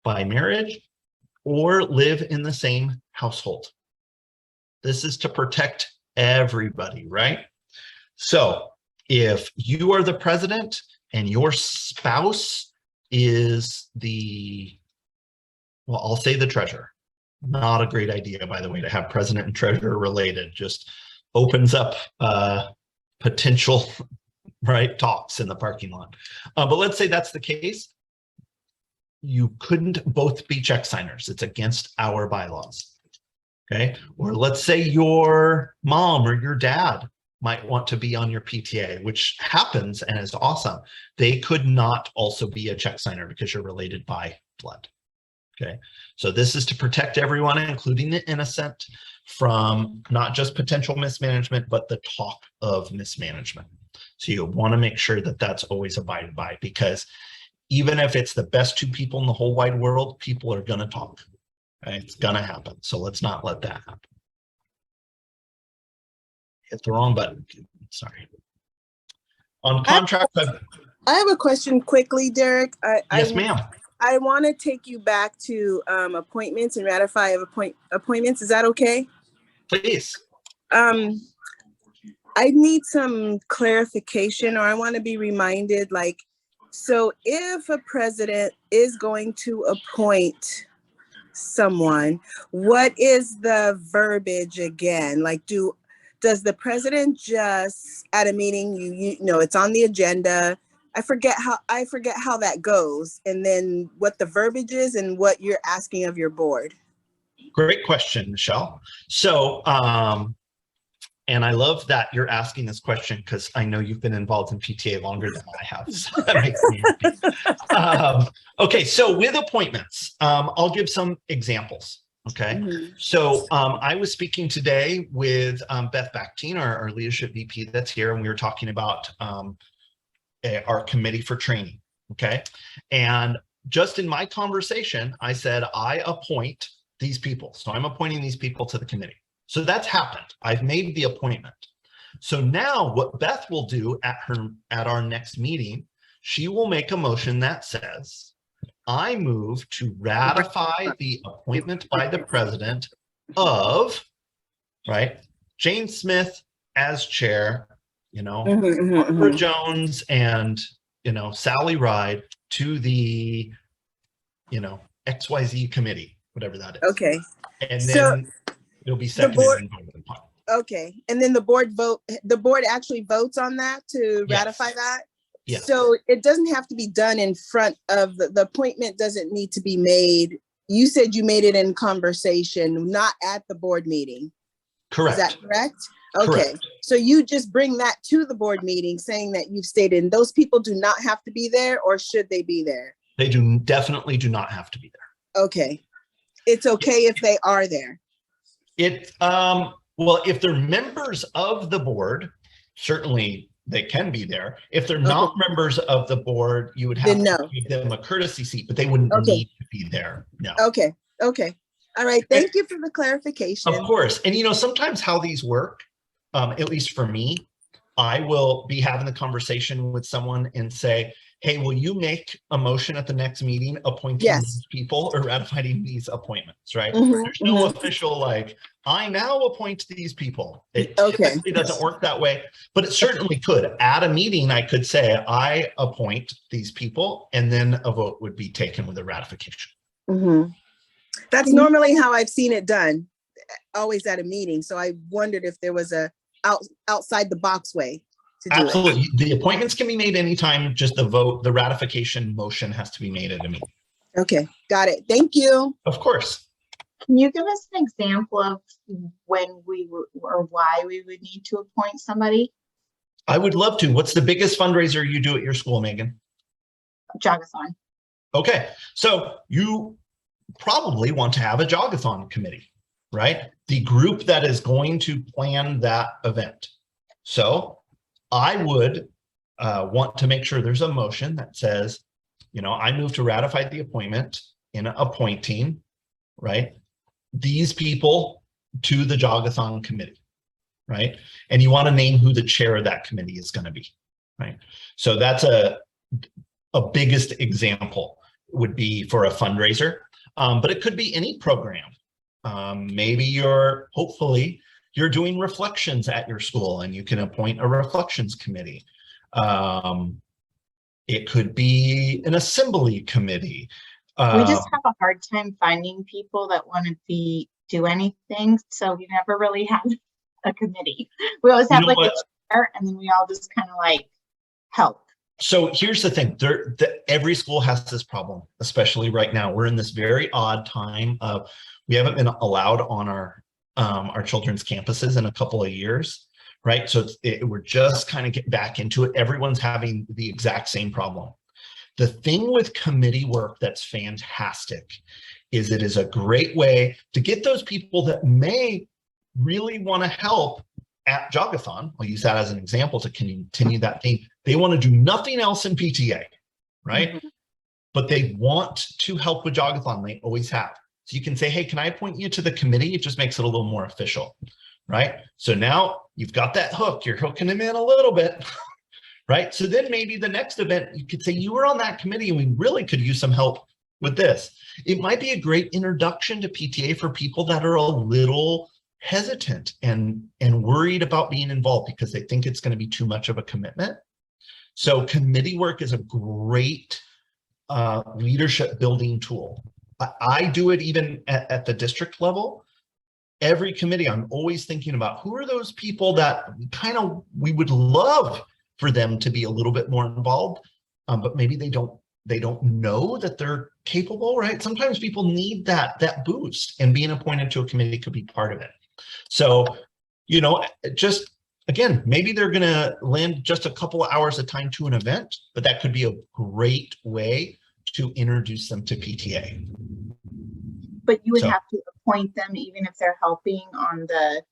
by marriage, or live in the same household. This is to protect everybody, right? So if you are the president and your spouse is the, well, I'll say the treasurer. Not a great idea, by the way, to have president and treasurer related. Just opens up potential right talks in the parking lot. But let's say that's the case. You couldn't both be check signers. It's against our bylaws. Okay. Or let's say your mom or your dad might want to be on your PTA, which happens and is awesome. They could not also be a check signer because you're related by blood. Okay. So this is to protect everyone, including the innocent, from not just potential mismanagement, but the talk of mismanagement. So you want to make sure that that's always abided by, because even if it's the best two people in the whole wide world, people are going to talk. Right? It's going to happen. So let's not let that happen. Hit the wrong button. Sorry. On contract. I have a question quickly, Derek. Yes, ma'am. I want to take you back to appointments and ratify appointments. Is that okay? Please. I need some clarification, or I want to be reminded, like, so if a president is going to appoint someone, what is the verbiage again? Like, does the president just at a meeting, you know, it's on the agenda, I forget how that goes, and then what the verbiage is and what you're asking of your board? Great question, Michelle. So, and I love that you're asking this question because I know you've been involved in PTA longer than I have. So that makes me happy. Okay, so with appointments, I'll give some examples. Okay, so I was speaking today with Beth Bactine, our leadership VP that's here, and we were talking about our committee for training. Okay, and just in my conversation, I said I appoint these people, so I'm appointing these people to the committee. So that's happened. I've made the appointment. So now what Beth will do at our next meeting, she will make a motion that says, I move to ratify the appointment by the president of, right, Jane Smith as chair, you know, Barbara Jones and, you know, Sally Ride to the, you know, XYZ committee, whatever that is. Okay. And So then it'll be seconded and voted upon. Okay, and then the board actually votes on that to ratify that? Yes. So it doesn't have to be done in front of the appointment, doesn't need to be made. You said you made it in conversation, not at the board meeting. Correct. Is that correct? Okay, Correct. so you just bring that to the board meeting saying that you've stated, and those people do not have to be there, or should they be there? They definitely do not have to be there. Okay, it's okay if they are there. Well, if they're members of the board, certainly they can be there. If they're not members of the board, you would have to give them a courtesy seat, but they wouldn't need to be there. No. Okay. All right. Thank you for the clarification. Of course. And you know, sometimes how these work, at least for me, I will be having the conversation with someone and say, hey, will you make a motion at the next meeting appointing Yes. these people or ratifying these appointments, right? Mhm, There's no official like, I now appoint these people. It Okay. typically doesn't work that way, but it certainly could. At a meeting, I could say, I appoint these people, and then a vote would be taken with a ratification. mhm. That's normally how I've seen it done, always at a meeting. So I wondered if there was a outside the box way to do it. Absolutely. The appointments can be made anytime, just the ratification motion has to be made at a meeting. Okay, got it. Thank you. Of course. Can you give us an example of when we would, or why we would need to appoint somebody? I would love to. What's the biggest fundraiser you do at your school, Megan? Jogathon. Okay, so you probably want to have a jogathon committee, right? The group that is going to plan that event. So I would want to make sure there's a motion that says, I move to ratify the appointment in appointing, right, these people to the jogathon committee, right? And you want to name who the chair of that committee is going to be, right? So that's a biggest example would be for a fundraiser, but it could be any program. Maybe hopefully you're doing reflections at your school and you can appoint a reflections committee. It could be an assembly committee. We just have a hard time finding people that want to do anything. So we never really have a committee. We always have like a chair, and then we all just kind of like help. So here's the thing, every school has this problem, especially right now. We're in this very odd time of, we haven't been allowed on our children's campuses in a couple of years, right? So we're just kind of getting back into it. Everyone's having the exact same problem. The thing with committee work that's fantastic is it is a great way to get those people that may really want to help at Jogathon. I'll use that as an example to continue that theme. They want to do nothing else in PTA, right? Mhm. But they want to help with Jogathon. They always have. So you can say, hey, can I appoint you to the committee? It just makes it a little more official, right? So now you've got that hook. You're hooking them in a little bit, right? So then maybe the next event, you could say you were on that committee and we really could use some help with this. It might be a great introduction to PTA for people that are a little hesitant and worried about being involved because they think it's going to be too much of a commitment. So committee work is a great leadership building tool. I do it even at the district level. Every committee, I'm always thinking about who are those people that we would love for them to be a little bit more involved, but maybe they don't know that they're capable, right? Sometimes people need that boost, and being appointed to a committee could be part of it. So, just again, maybe they're going to lend just a couple of hours of time to an event, but that could be a great way to introduce them to PTA. But you would So- have to appoint them even if they're helping on the.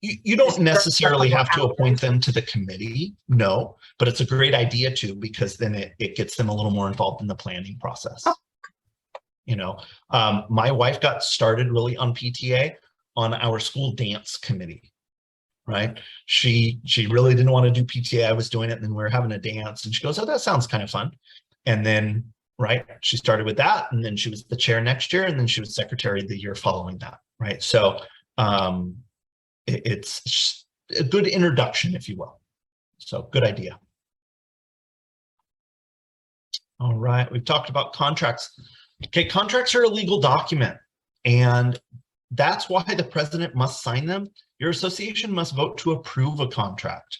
You don't Just necessarily couple have to hours. appoint them to the committee, no, but it's a great idea too, because then it gets them a little more involved in the planning process. My wife got started really on PTA on our school dance committee, right? She really didn't want to do PTA. I was doing it, and then we were having a dance, and she goes, oh, that sounds kind of fun. And then, right, she started with that, and then she was the chair next year, and then she was secretary the year following that, right? So it's a good introduction, if you will. So good idea. All right, we've talked about contracts. Okay, contracts are a legal document, and that's why the president must sign them. Your association must vote to approve a contract.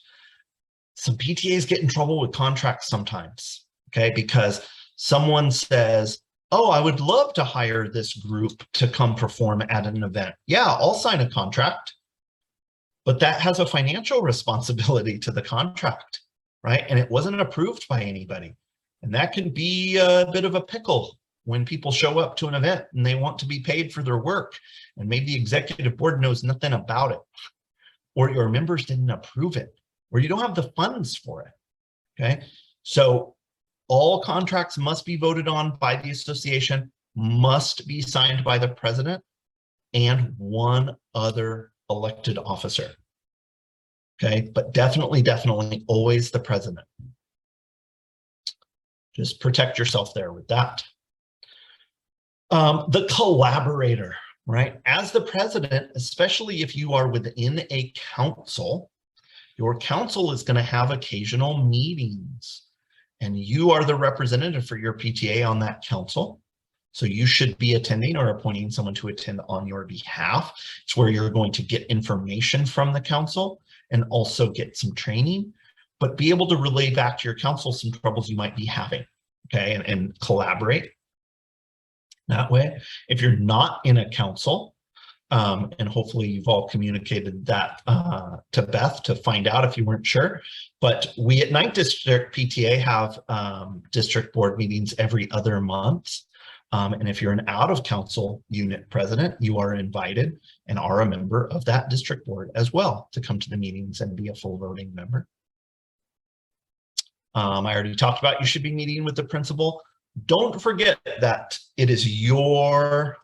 Some PTAs get in trouble with contracts sometimes, okay, because someone says, oh, I would love to hire this group to come perform at an event. Yeah, I'll sign a contract, but that has a financial responsibility to the contract, right? And it wasn't approved by anybody. And that can be a bit of a pickle when people show up to an event and they want to be paid for their work, and maybe the executive board knows nothing about it, or your members didn't approve it, or you don't have the funds for it, okay? So all contracts must be voted on by the association, must be signed by the president and one other elected officer, okay? But definitely always the president. Just protect yourself there with that. The collaborator, right? As the president, especially if you are within a council, your council is going to have occasional meetings, and you are the representative for your PTA on that council. So you should be attending or appointing someone to attend on your behalf. It's where you're going to get information from the council and also get some training, but be able to relay back to your council some troubles you might be having, okay, and collaborate that way. If you're not in a council, and hopefully you've all communicated that to Beth to find out if you weren't sure, but we at Ninth District PTA have district board meetings every other month. And if you're an out of council unit president, you are invited and are a member of that district board as well to come to the meetings and be a full voting member. I already talked about you should be meeting with the principal. Don't forget that it is your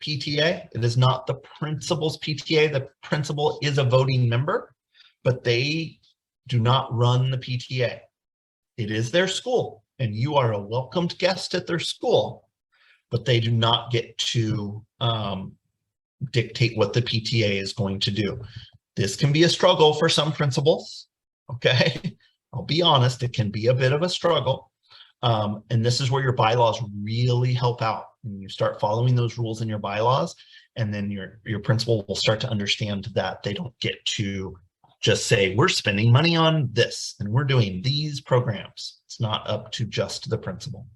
PTA. It is not the principal's PTA. The principal is a voting member, but they do not run the PTA. It is their school, and you are a welcomed guest at their school, but they do not get to dictate what the PTA is going to do. This can be a struggle for some principals, okay? I'll be honest, it can be a bit of a struggle. And this is where your bylaws really help out. When you start following those rules in your bylaws, and then your principal will start to understand that they don't get to just say, we're spending money on this and we're doing these programs. It's not up to just the principal.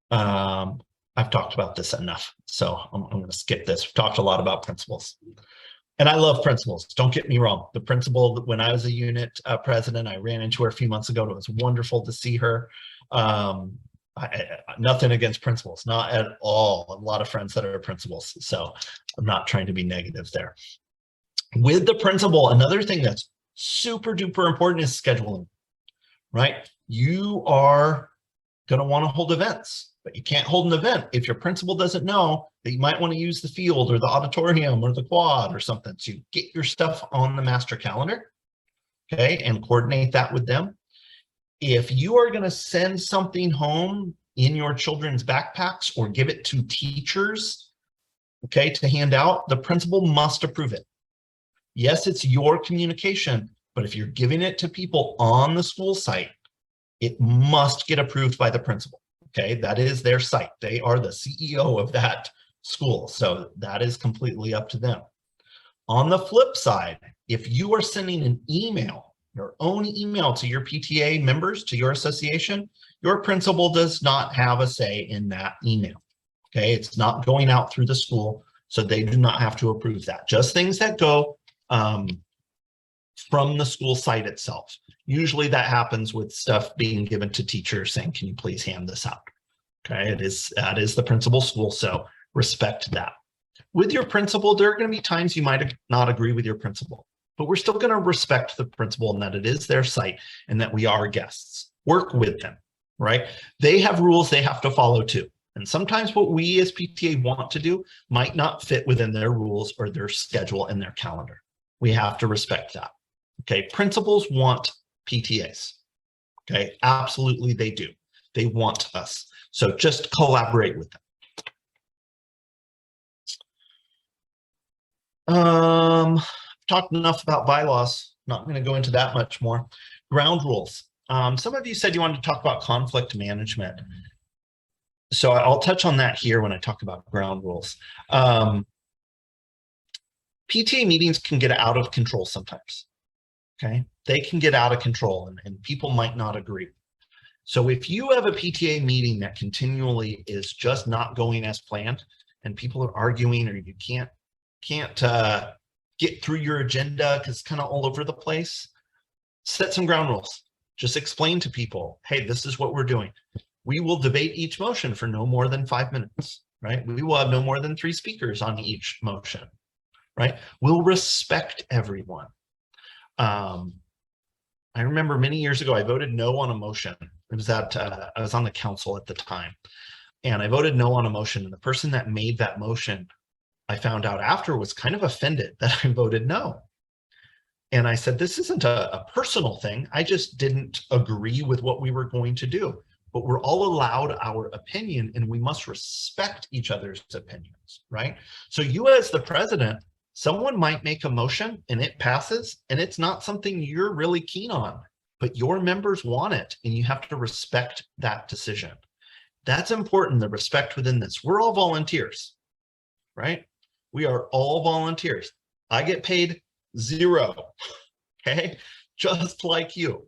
I've talked about this enough, so I'm going to skip this. We've talked a lot about principals. And I love principals. Don't get me wrong. The principal, when I was a unit president, I ran into her a few months ago. It was wonderful to see her. Nothing against principals, not at all. A lot of friends that are principals, so I'm not trying to be negative there. With the principal, another thing that's super duper important is scheduling, right? You are going to want to hold events, but you can't hold an event if your principal doesn't know that you might want to use the field or the auditorium or the quad or something. So you get your stuff on the master calendar, okay, and coordinate that with them. If you are going to send something home in your children's backpacks or give it to teachers, okay, to hand out, the principal must approve it. Yes, it's your communication, but if you're giving it to people on the school site, it must get approved by the principal. Okay, that is their site. They are the CEO of that school, so that is completely up to them. On the flip side, if you are sending an email, your own email to your PTA members, to your association, your principal does not have a say in that email. Okay, it's not going out through the school, so they do not have to approve that. Just things that go from the school site itself. Usually that happens with stuff being given to teachers saying, can you please hand this out? Okay, that is the principal's school, so respect that. With your principal, there are going to be times you might not agree with your principal, but we're still going to respect the principal and that it is their site and that we are guests. Work with them, right? They have rules they have to follow too. And sometimes what we as PTA want to do might not fit within their rules or their schedule and their calendar. We have to respect that. Okay, principals want PTAs. Okay, absolutely they do. They want us. So just collaborate with them. Talked enough about bylaws. Not going to go into that much more. Ground rules. Some of you said you wanted to talk about conflict management. So I'll touch on that here when I talk about ground rules. PTA meetings can get out of control sometimes. Okay, they can get out of control and people might not agree. So if you have a PTA meeting that continually is just not going as planned and people are arguing or you can't get through your agenda because it's kind of all over the place, set some ground rules. Just explain to people, hey, this is what we're doing. We will debate each motion for no more than 5 minutes, right? We will have no more than 3 speakers on each motion, right? We'll respect everyone. I remember many years ago, I voted no on a motion. It was I was on the council at the time, and I voted no on a motion. And the person that made that motion, I found out after, was kind of offended that I voted no. And I said, this isn't a personal thing. I just didn't agree with what we were going to do. But we're all allowed our opinion, and we must respect each other's opinions, right? So you as the president, someone might make a motion and it passes, and it's not something you're really keen on, but your members want it, and you have to respect that decision. That's important, the respect within this. We're all volunteers, right? We are all volunteers. I get paid $0, okay? Just like you.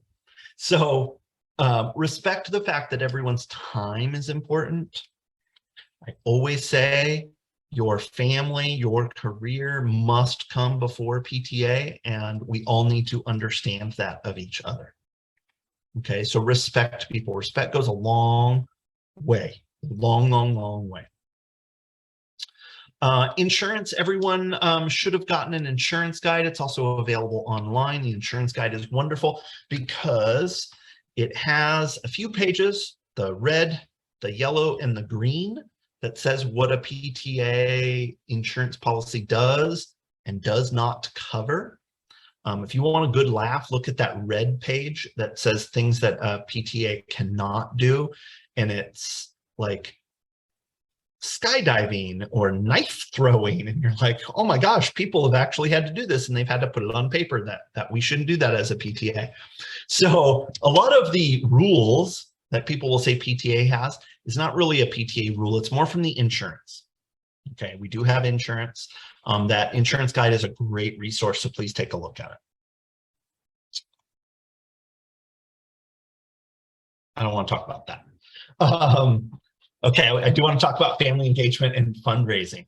So respect the fact that everyone's time is important. I always say your family, your career must come before PTA, and we all need to understand that of each other. Okay, so respect people. Respect goes a long way, long way. Insurance, everyone should have gotten an insurance guide. It's also available online. The insurance guide is wonderful because it has a few pages, the red, the yellow, and the green, that says what a PTA insurance policy does and does not cover. If you want a good laugh, look at that red page that says things that a PTA cannot do. And it's like skydiving or knife throwing, and you're like, oh my gosh, people have actually had to do this, and they've had to put it on paper that we shouldn't do that as a PTA. So a lot of the rules that people will say PTA has is not really a PTA rule. It's more from the insurance. Okay, we do have insurance. That insurance guide is a great resource, so please take a look at it. I don't want to talk about that. Okay, I do want to talk about family engagement and fundraising.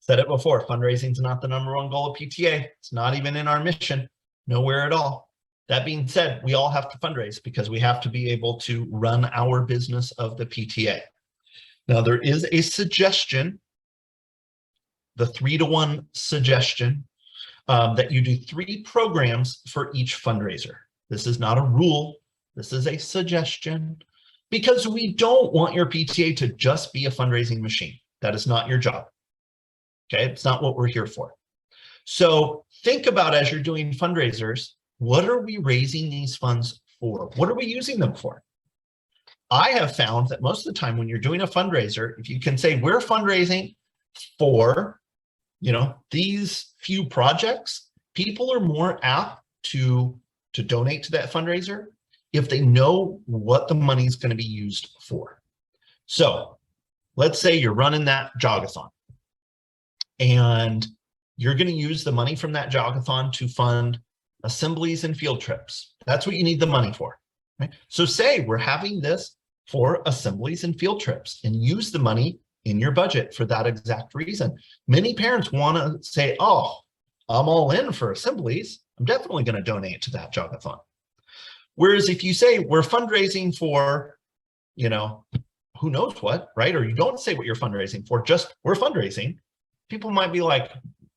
Said it before, fundraising is not the #1 goal of PTA. It's not even in our mission, nowhere at all. That being said, we all have to fundraise because we have to be able to run our business of the PTA. Now, there is a suggestion, the 3-to-1 suggestion, that you do 3 programs for each fundraiser. This is not a rule. This is a suggestion, because we don't want your PTA to just be a fundraising machine. That is not your job. Okay, it's not what we're here for. So think about, as you're doing fundraisers, what are we raising these funds for? What are we using them for? I have found that most of the time when you're doing a fundraiser, if you can say we're fundraising for, these few projects, people are more apt to donate to that fundraiser if they know what the money is going to be used for. So let's say you're running that jogathon and you're going to use the money from that jogathon to fund assemblies and field trips. That's what you need the money for, right? So say we're having this for assemblies and field trips, and use the money in your budget for that exact reason. Many parents want to say, oh, I'm all in for assemblies. I'm definitely going to donate to that jogathon. Whereas if you say we're fundraising for, who knows what, right? Or you don't say what you're fundraising for, just we're fundraising. People might be like,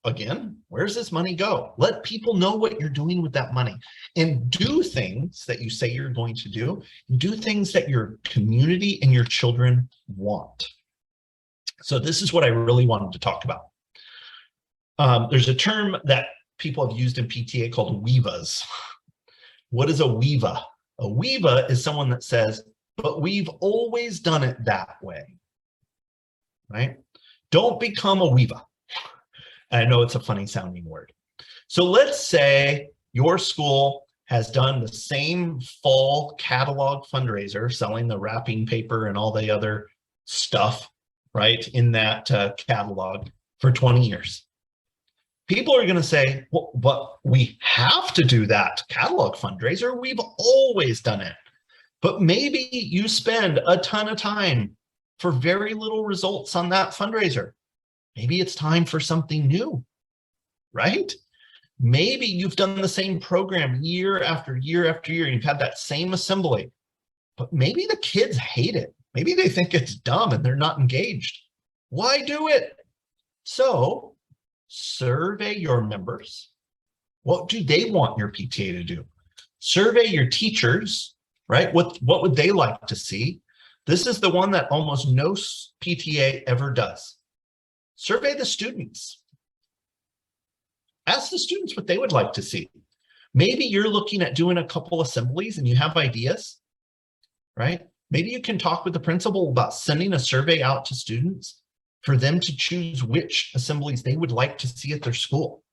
again, where's this money go? Let people know what you're doing with that money, and do things that you say you're going to do. Do things that your community and your children want. So this is what I really wanted to talk about. There's a term that people have used in PTA called WEVAs. What is a WEVA? A WEVA is someone that says, but we've always done it that way, right? Don't become a WEVA. I know it's a funny sounding word. So let's say your school has done the same fall catalog fundraiser, selling the wrapping paper and all the other stuff, right, in that catalog for 20 years. People are going to say, well, but we have to do that catalog fundraiser. We've always done it. But maybe you spend a ton of time for very little results on that fundraiser. Maybe it's time for something new, right? Maybe you've done the same program year after year after year. You've had that same assembly, but maybe the kids hate it. Maybe they think it's dumb and they're not engaged. Why do it? So survey your members. What do they want your PTA to do? Survey your teachers, right? What would they like to see? This is the one that almost no PTA ever does. Survey the students. Ask the students what they would like to see. Maybe you're looking at doing a couple assemblies and you have ideas, right? Maybe you can talk with the principal about sending a survey out to students for them to choose which assemblies they would like to see at their school.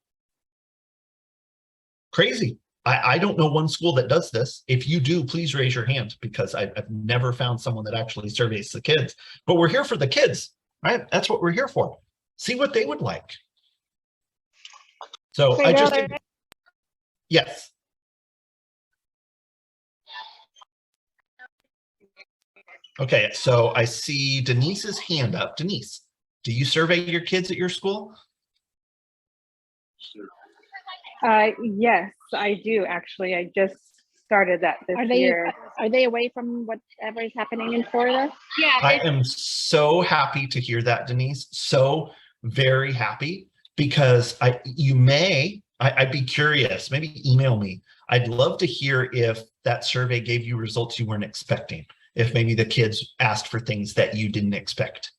Crazy. I don't know one school that does this. If you do, please raise your hand, because I've never found someone that actually surveys the kids. But we're here for the kids, right? That's what we're here for. See what they would like. So I just, yes. Okay, so I see Denise's hand up. Denise, do you survey your kids at your school? Yes, I do actually. I just started that this year. Are they away from whatever is happening in Florida? Yeah. I am so happy to hear that, Denise. So very happy, because I'd be curious, maybe email me. I'd love to hear if that survey gave you results you weren't expecting, if maybe the kids asked for things that you didn't expect.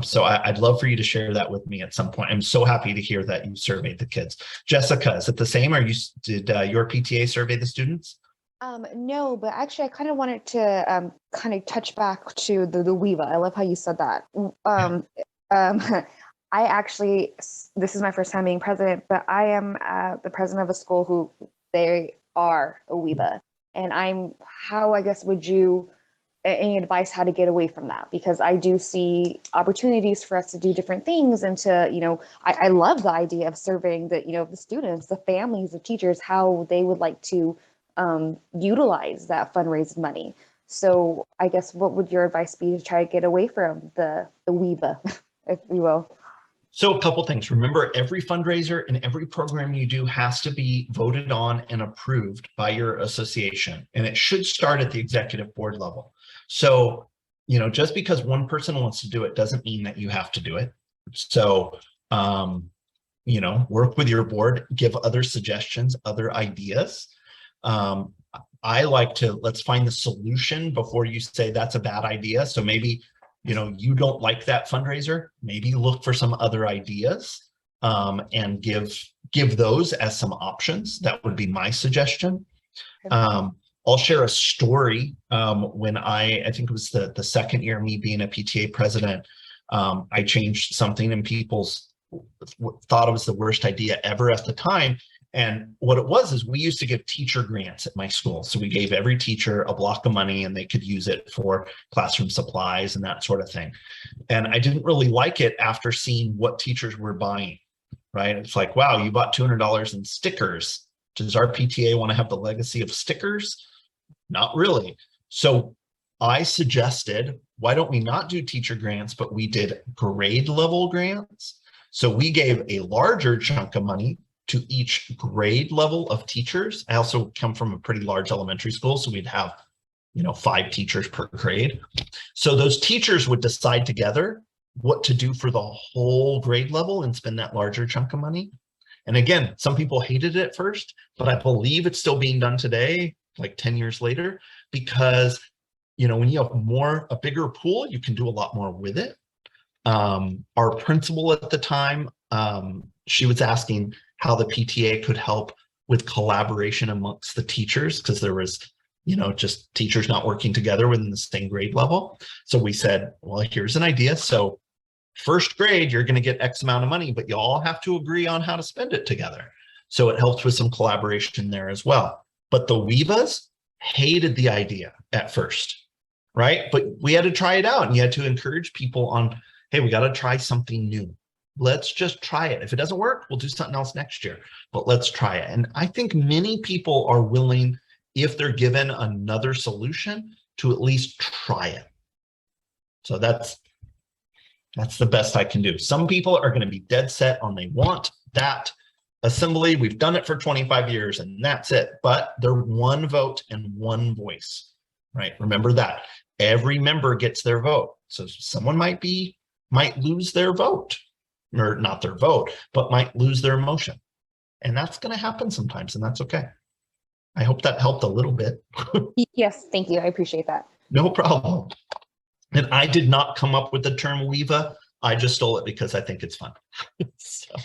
So I'd love for you to share that with me at some point. I'm so happy to hear that you surveyed the kids. Jessica, is it the same? Did your PTA survey the students? No, but actually I kind of wanted to kind of touch back to the WEVA. I love how you said that. I actually, this is my first time being president, but I am the president of a school who they are a WEVA. And I guess, would you, any advice how to get away from that? Because I do see opportunities for us to do different things, and to, I love the idea of surveying the students, the families, the teachers, how they would like to utilize that fundraised money. So I guess, what would your advice be to try to get away from the WEVA, if you will? So a couple things. Remember, every fundraiser and every program you do has to be voted on and approved by your association, and it should start at the executive board level. So, just because one person wants to do it doesn't mean that you have to do it. So, work with your board, give other suggestions, other ideas. I like to, let's find the solution before you say that's a bad idea. So maybe, you don't like that fundraiser, maybe look for some other ideas, and give those as some options. That would be my suggestion. I'll share a story. When I think it was the second year of me being a PTA president, I changed something and people's thought it was the worst idea ever at the time. And what it was is, we used to give teacher grants at my school. So we gave every teacher a block of money and they could use it for classroom supplies and that sort of thing. And I didn't really like it after seeing what teachers were buying, right? It's like, wow, you bought $200 in stickers. Does our PTA want to have the legacy of stickers? Not really. So I suggested, why don't we not do teacher grants, but we did grade level grants. So we gave a larger chunk of money to each grade level of teachers. I also come from a pretty large elementary school, so we'd have, 5 teachers per grade. So those teachers would decide together what to do for the whole grade level and spend that larger chunk of money. And again, some people hated it at first, but I believe it's still being done today, like 10 years later, because, when you have a bigger pool, you can do a lot more with it. Our principal at the time, she was asking how the PTA could help with collaboration amongst the teachers, because there was, just teachers not working together within the same grade level. So we said, well, here's an idea. So first grade, you're going to get X amount of money, but you all have to agree on how to spend it together. So it helps with some collaboration there as well. But the WEVAs hated the idea at first, right? But we had to try it out, and you had to encourage people on, hey, we got to try something new. Let's just try it. If it doesn't work, we'll do something else next year, but let's try it. And I think many people are willing, if they're given another solution, to at least try it. So that's the best I can do. Some people are going to be dead set on they want that assembly. We've done it for 25 years and that's it. But they're one vote and one voice, right? Remember that. Every member gets their vote. So someone might lose their vote. Or not their vote, but might lose their motion. And that's going to happen sometimes, and that's okay. I hope that helped a little bit. Yes, thank you. I appreciate that. No problem. And I did not come up with the term WEVA. I just stole it because I think it's fun. So,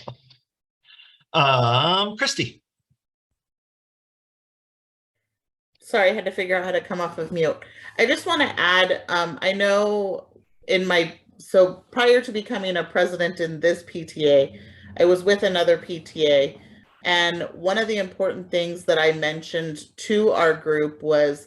Christy. Sorry, I had to figure out how to come off of mute. I just want to add, I know so prior to becoming a president in this PTA, I was with another PTA. And one of the important things that I mentioned to our group was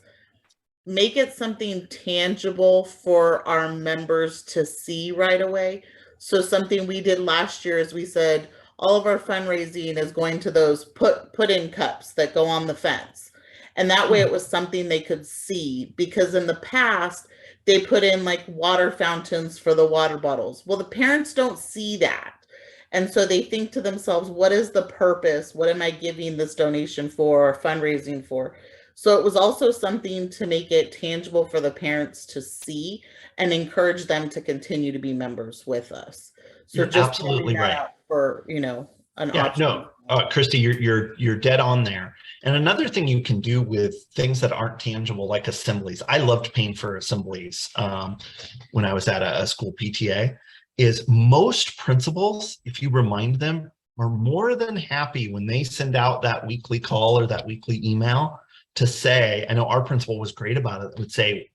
make it something tangible for our members to see right away. So something we did last year is we said, all of our fundraising is going to those put-in cups that go on the fence. And that way it was something they could see, because in the past, they put in like water fountains for the water bottles. Well, the parents don't see that. And so they think to themselves, what is the purpose? What am I giving this donation for or fundraising for? So it was also something to make it tangible for the parents to see and encourage them to continue to be members with us. So You're just absolutely throwing that right. out for, an Yeah, option. no, Christy, you're dead on there. And another thing you can do with things that aren't tangible, like assemblies. I loved paying for assemblies when I was at a school PTA. Is most principals, if you remind them, are more than happy when they send out that weekly call or that weekly email to say, I know our principal was great about it, would say,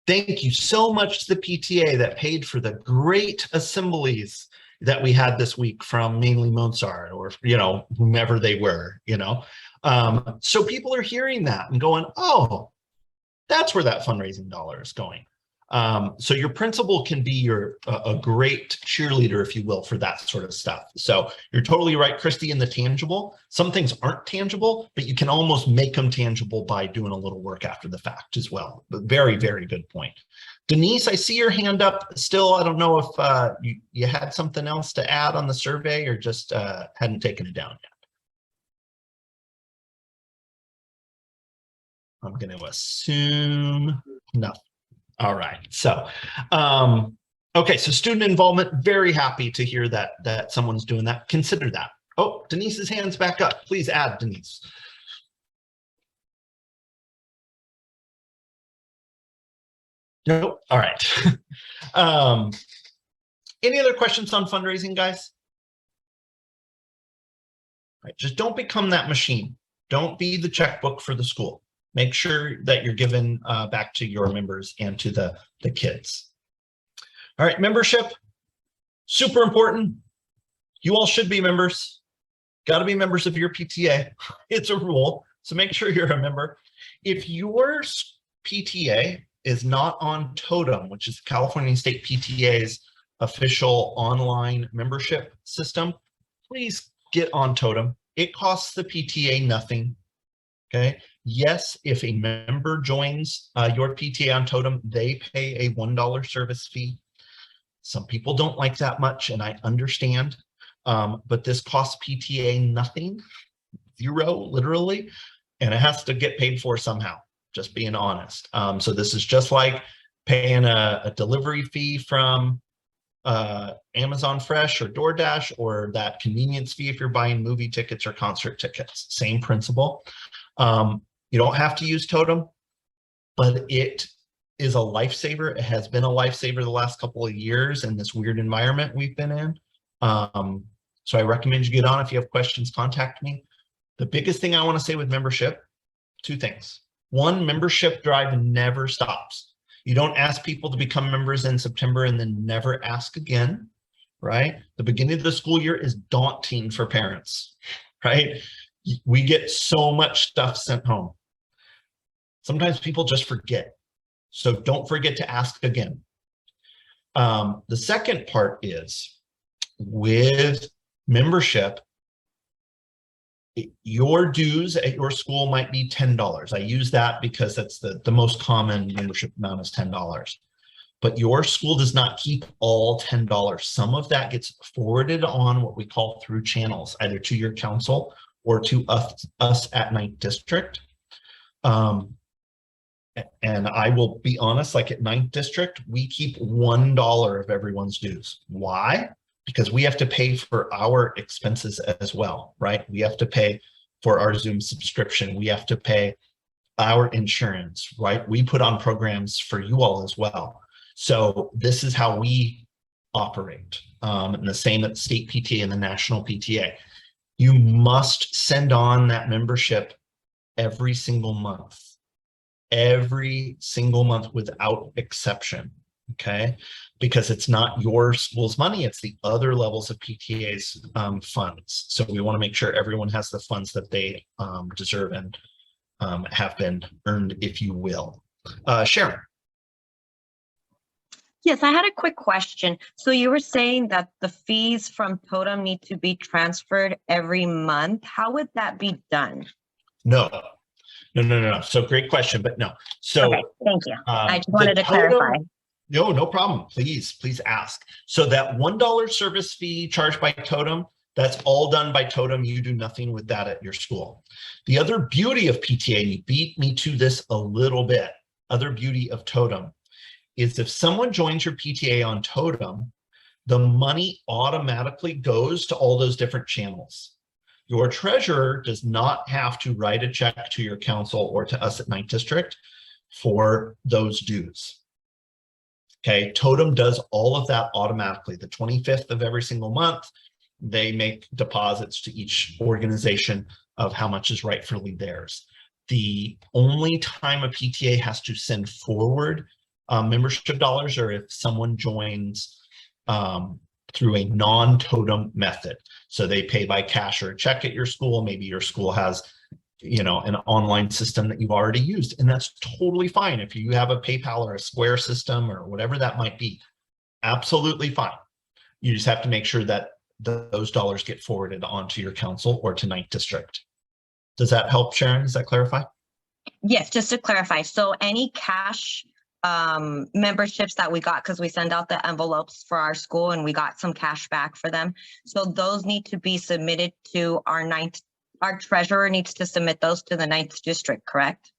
thank you so much to the PTA that paid for the great assemblies that we had this week from mainly Mozart or, whomever they were, So people are hearing that and going, oh, that's where that fundraising dollar is going. So your principal can be a great cheerleader, if you will, for that sort of stuff. So you're totally right, Christy, in the tangible. Some things aren't tangible, but you can almost make them tangible by doing a little work after the fact as well. But very, very good point. Denise, I see your hand up still. I don't know if you had something else to add on the survey or just hadn't taken it down yet. I'm going to assume no. All right. So, okay. So student involvement, very happy to hear that someone's doing that. Consider that. Oh, Denise's hand's back up. Please add, Denise. Nope. All right. Any other questions on fundraising, guys? All right. Just don't become that machine. Don't be the checkbook for the school. Make sure that you're giving back to your members and to the kids. All right, membership, super important. You all should be members. Got to be members of your PTA. It's a rule, so make sure you're a member. If your PTA is not on Totem, which is California State PTA's official online membership system, please get on Totem. It costs the PTA nothing. Okay. Yes, if a member joins your PTA on Totem, they pay a $1 service fee. Some people don't like that much, and I understand, but this costs PTA nothing, zero, literally, and it has to get paid for somehow, just being honest. So this is just like paying a delivery fee from Amazon Fresh or DoorDash, or that convenience fee if you're buying movie tickets or concert tickets, same principle. You don't have to use Totem, but it is a lifesaver. It has been a lifesaver the last couple of years in this weird environment we've been in. So I recommend you get on. If you have questions, contact me. The biggest thing I want to say with membership, two things. One, membership drive never stops. You don't ask people to become members in September and then never ask again, right? The beginning of the school year is daunting for parents, right? We get so much stuff sent home. Sometimes people just forget. So don't forget to ask again. The second part is with membership, your dues at your school might be $10. I use that because that's the most common membership amount is $10. But your school does not keep all $10. Some of that gets forwarded on what we call through channels, either to your council or to us at Ninth District. And I will be honest, like at Ninth District, we keep $1 of everyone's dues. Why? Because we have to pay for our expenses as well, right? We have to pay for our Zoom subscription. We have to pay our insurance, right? We put on programs for you all as well. So this is how we operate. And the same at state PTA and the national PTA. You must send on that membership every single month. every single month without exception, okay? Because it's not your school's money, it's the other levels of PTA's funds. So we want to make sure everyone has the funds that they deserve and have been earned, if you will. Sharon. Yes, I had a quick question. So you were saying that the fees from Totem need to be transferred every month. How would that be done? No. So great question, but no. So Okay, thank you. I just the wanted to Totem- clarify. No problem. Please ask. So that $1 service fee charged by Totem, that's all done by Totem. You do nothing with that at your school. The other beauty of PTA, and you beat me to this a little bit, other beauty of Totem is if someone joins your PTA on Totem, the money automatically goes to all those different channels. Your treasurer does not have to write a check to your council or to us at Ninth District for those dues. Okay, Totem does all of that automatically. The 25th of every single month, they make deposits to each organization of how much is rightfully theirs. The only time a PTA has to send forward membership dollars are if someone joins through a non-Totem method. So they pay by cash or a check at your school. Maybe your school has, an online system that you've already used, and that's totally fine. If you have a PayPal or a Square system or whatever that might be, absolutely fine. You just have to make sure that those dollars get forwarded onto your council or to Ninth District. Does that help, Sharon? Does that clarify? Yes, just to clarify. So any cash memberships that we got, because we send out the envelopes for our school and we got some cash back for them. So those need to be submitted to our treasurer needs to submit those to the Ninth District, correct?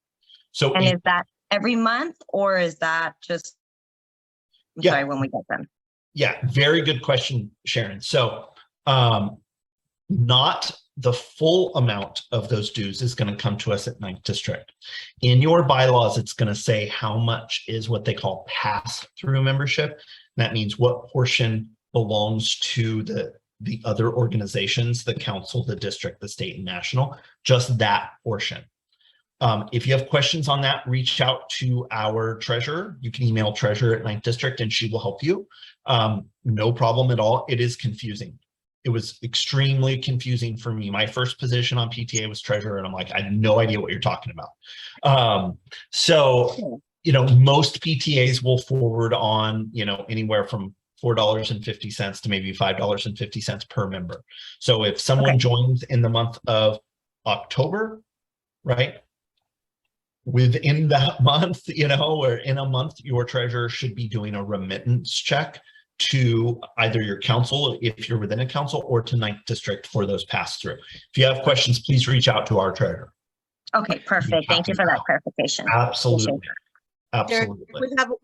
So and is that every month or is that just, sorry, when we get them? Yeah, very good question, Sharon. So not the full amount of those dues is going to come to us at Ninth District. In your bylaws, it's going to say how much is what they call pass-through membership. That means what portion belongs to the other organizations, the council, the district, the state, and national, just that portion. If you have questions on that, reach out to our treasurer. You can email treasurer at Ninth District and she will help you. No problem at all. It is confusing. It was extremely confusing for me. My first position on PTA was treasurer, and I'm like, I have no idea what you're talking about. So, most PTAs will forward on, anywhere from $4.50 to maybe $5.50 per member. So if someone joins in the month of October, right, within that month, or in a month, your treasurer should be doing a remittance check to either your council, if you're within a council, or to Ninth District for those pass through. If you have questions, please reach out to our treasurer. Okay, perfect. Thank you for that clarification. Absolutely. Absolutely.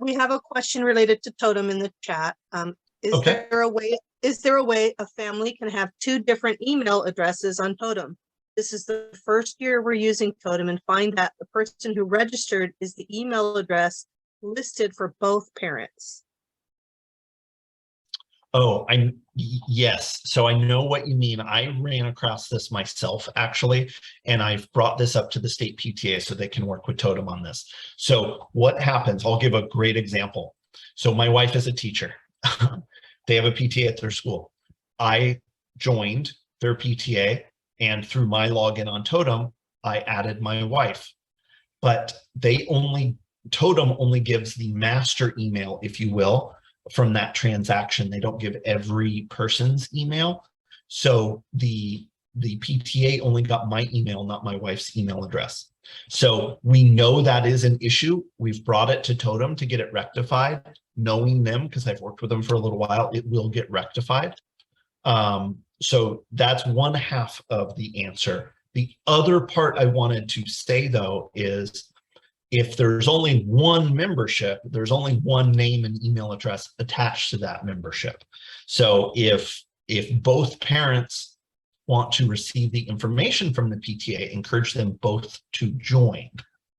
We have a question related to Totem in the chat. Is there a way a family can have two different email addresses on Totem? This is the first year we're using Totem and find that the person who registered is the email address listed for both parents. Oh, yes. So I know what you mean. I ran across this myself, actually, and I've brought this up to the state PTA so they can work with Totem on this. So what happens, I'll give a great example. So my wife is a teacher. They have a PTA at their school. I joined their PTA, and through my login on Totem, I added my wife. But Totem only gives the master email, if you will, from that transaction. They don't give every person's email. So the PTA only got my email, not my wife's email address. So we know that is an issue. We've brought it to Totem to get it rectified. Knowing them, because I've worked with them for a little while, it will get rectified. So that's one half of the answer. The other part I wanted to say, though, is if there's only one membership, there's only one name and email address attached to that membership. So if both parents want to receive the information from the PTA, encourage them both to join,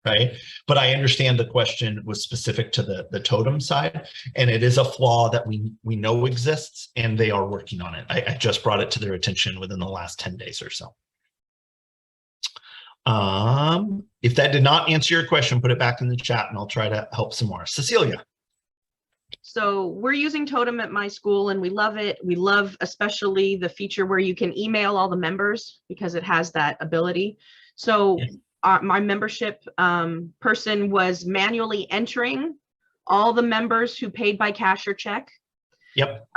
right? But I understand the question was specific to the Totem side, and it is a flaw that we know exists, and they are working on it. I just brought it to their attention within the last 10 days or so. If that did not answer your question, put it back in the chat and I'll try to help some more. Cecilia. So we're using Totem at my school and we love it. We love especially the feature where you can email all the members because it has that ability. So my membership person was manually entering all the members who paid by cash or check. Yep.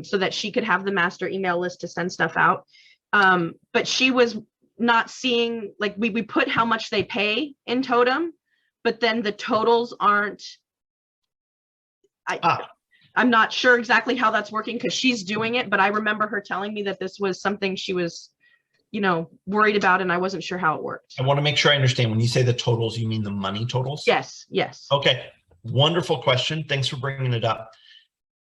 So that she could have the master email list to send stuff out. But she was not seeing, like we put how much they pay in Totem, but then the totals aren't. I'm not sure exactly how that's working because she's doing it, but I remember her telling me that this was something she was, you know, worried about, and I wasn't sure how it worked. I want to make sure I understand. When you say the totals, you mean the money totals? Yes, yes. Okay, wonderful question. Thanks for bringing it up.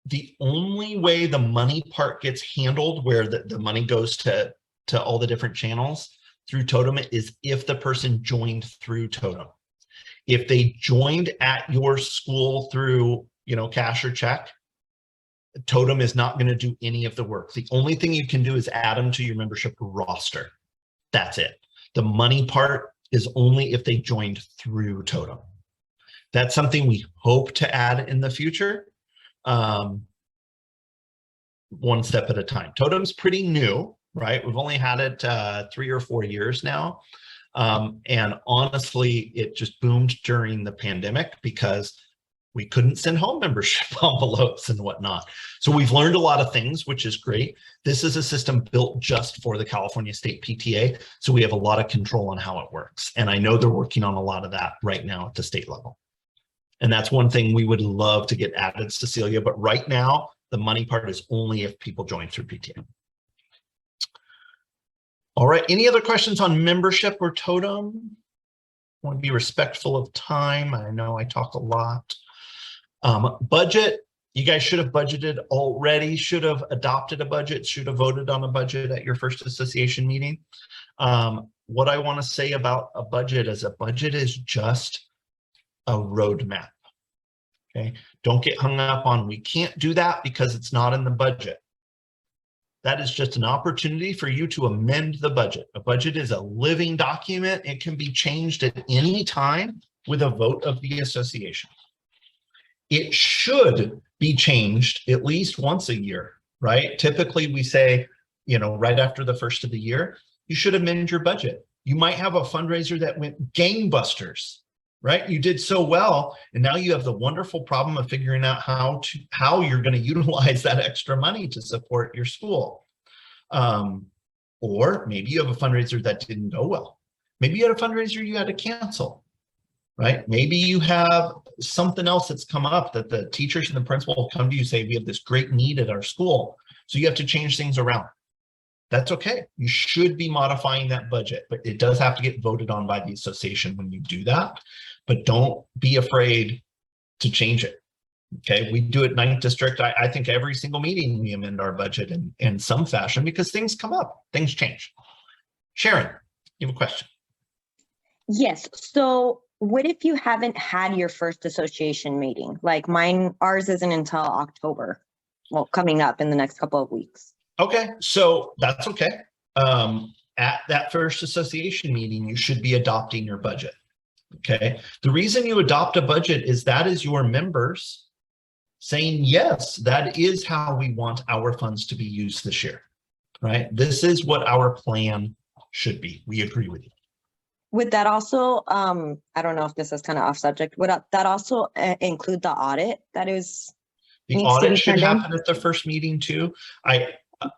The only way the money part gets handled, where the money goes to all the different channels through Totem, is if the person joined through Totem. If they joined at your school through, you know, cash or check, Totem is not going to do any of the work. The only thing you can do is add them to your membership roster. That's it. The money part is only if they joined through Totem. That's something we hope to add in the future. One step at a time. Totem's pretty new, right? We've only had it 3 or 4 years now. And honestly, it just boomed during the pandemic because we couldn't send home membership envelopes and whatnot. So we've learned a lot of things, which is great. This is a system built just for the California State PTA. So we have a lot of control on how it works. And I know they're working on a lot of that right now at the state level. And that's one thing we would love to get added, Cecilia. But right now, the money part is only if people join through PTA. All right, any other questions on membership or Totem? I want to be respectful of time. I know I talk a lot. Budget, you guys should have budgeted already, should have adopted a budget, should have voted on a budget at your first association meeting. What I want to say about a budget is just a roadmap. Okay, don't get hung up on we can't do that because it's not in the budget. That is just an opportunity for you to amend the budget. A budget is a living document. It can be changed at any time with a vote of the association. It should be changed at least once a year, right? Typically we say, you know, right after the first of the year, you should amend your budget. You might have a fundraiser that went gangbusters, right? You did so well, and now you have the wonderful problem of figuring out how you're going to utilize that extra money to support your school. Or maybe you have a fundraiser that didn't go well. Maybe you had a fundraiser you had to cancel, right? Maybe you have something else that's come up that the teachers and the principal come to you say, we have this great need at our school. So you have to change things around. That's okay. You should be modifying that budget, but it does have to get voted on by the association when you do that. But don't be afraid to change it. Okay, we do it 9th District. I think every single meeting we amend our budget in some fashion because things come up, things change. Sharon, you have a question? Yes. So what if you haven't had your first association meeting? Like ours isn't until October. Well, coming up in the next couple of weeks. Okay, so that's okay. At that first association meeting, you should be adopting your budget. Okay, the reason you adopt a budget is that is your members saying, yes, that is how we want our funds to be used this year, right? This is what our plan should be. We agree with you. Would that also, I don't know if this is kind of off subject, would that also include the audit that is? The audit should happen at the first meeting too.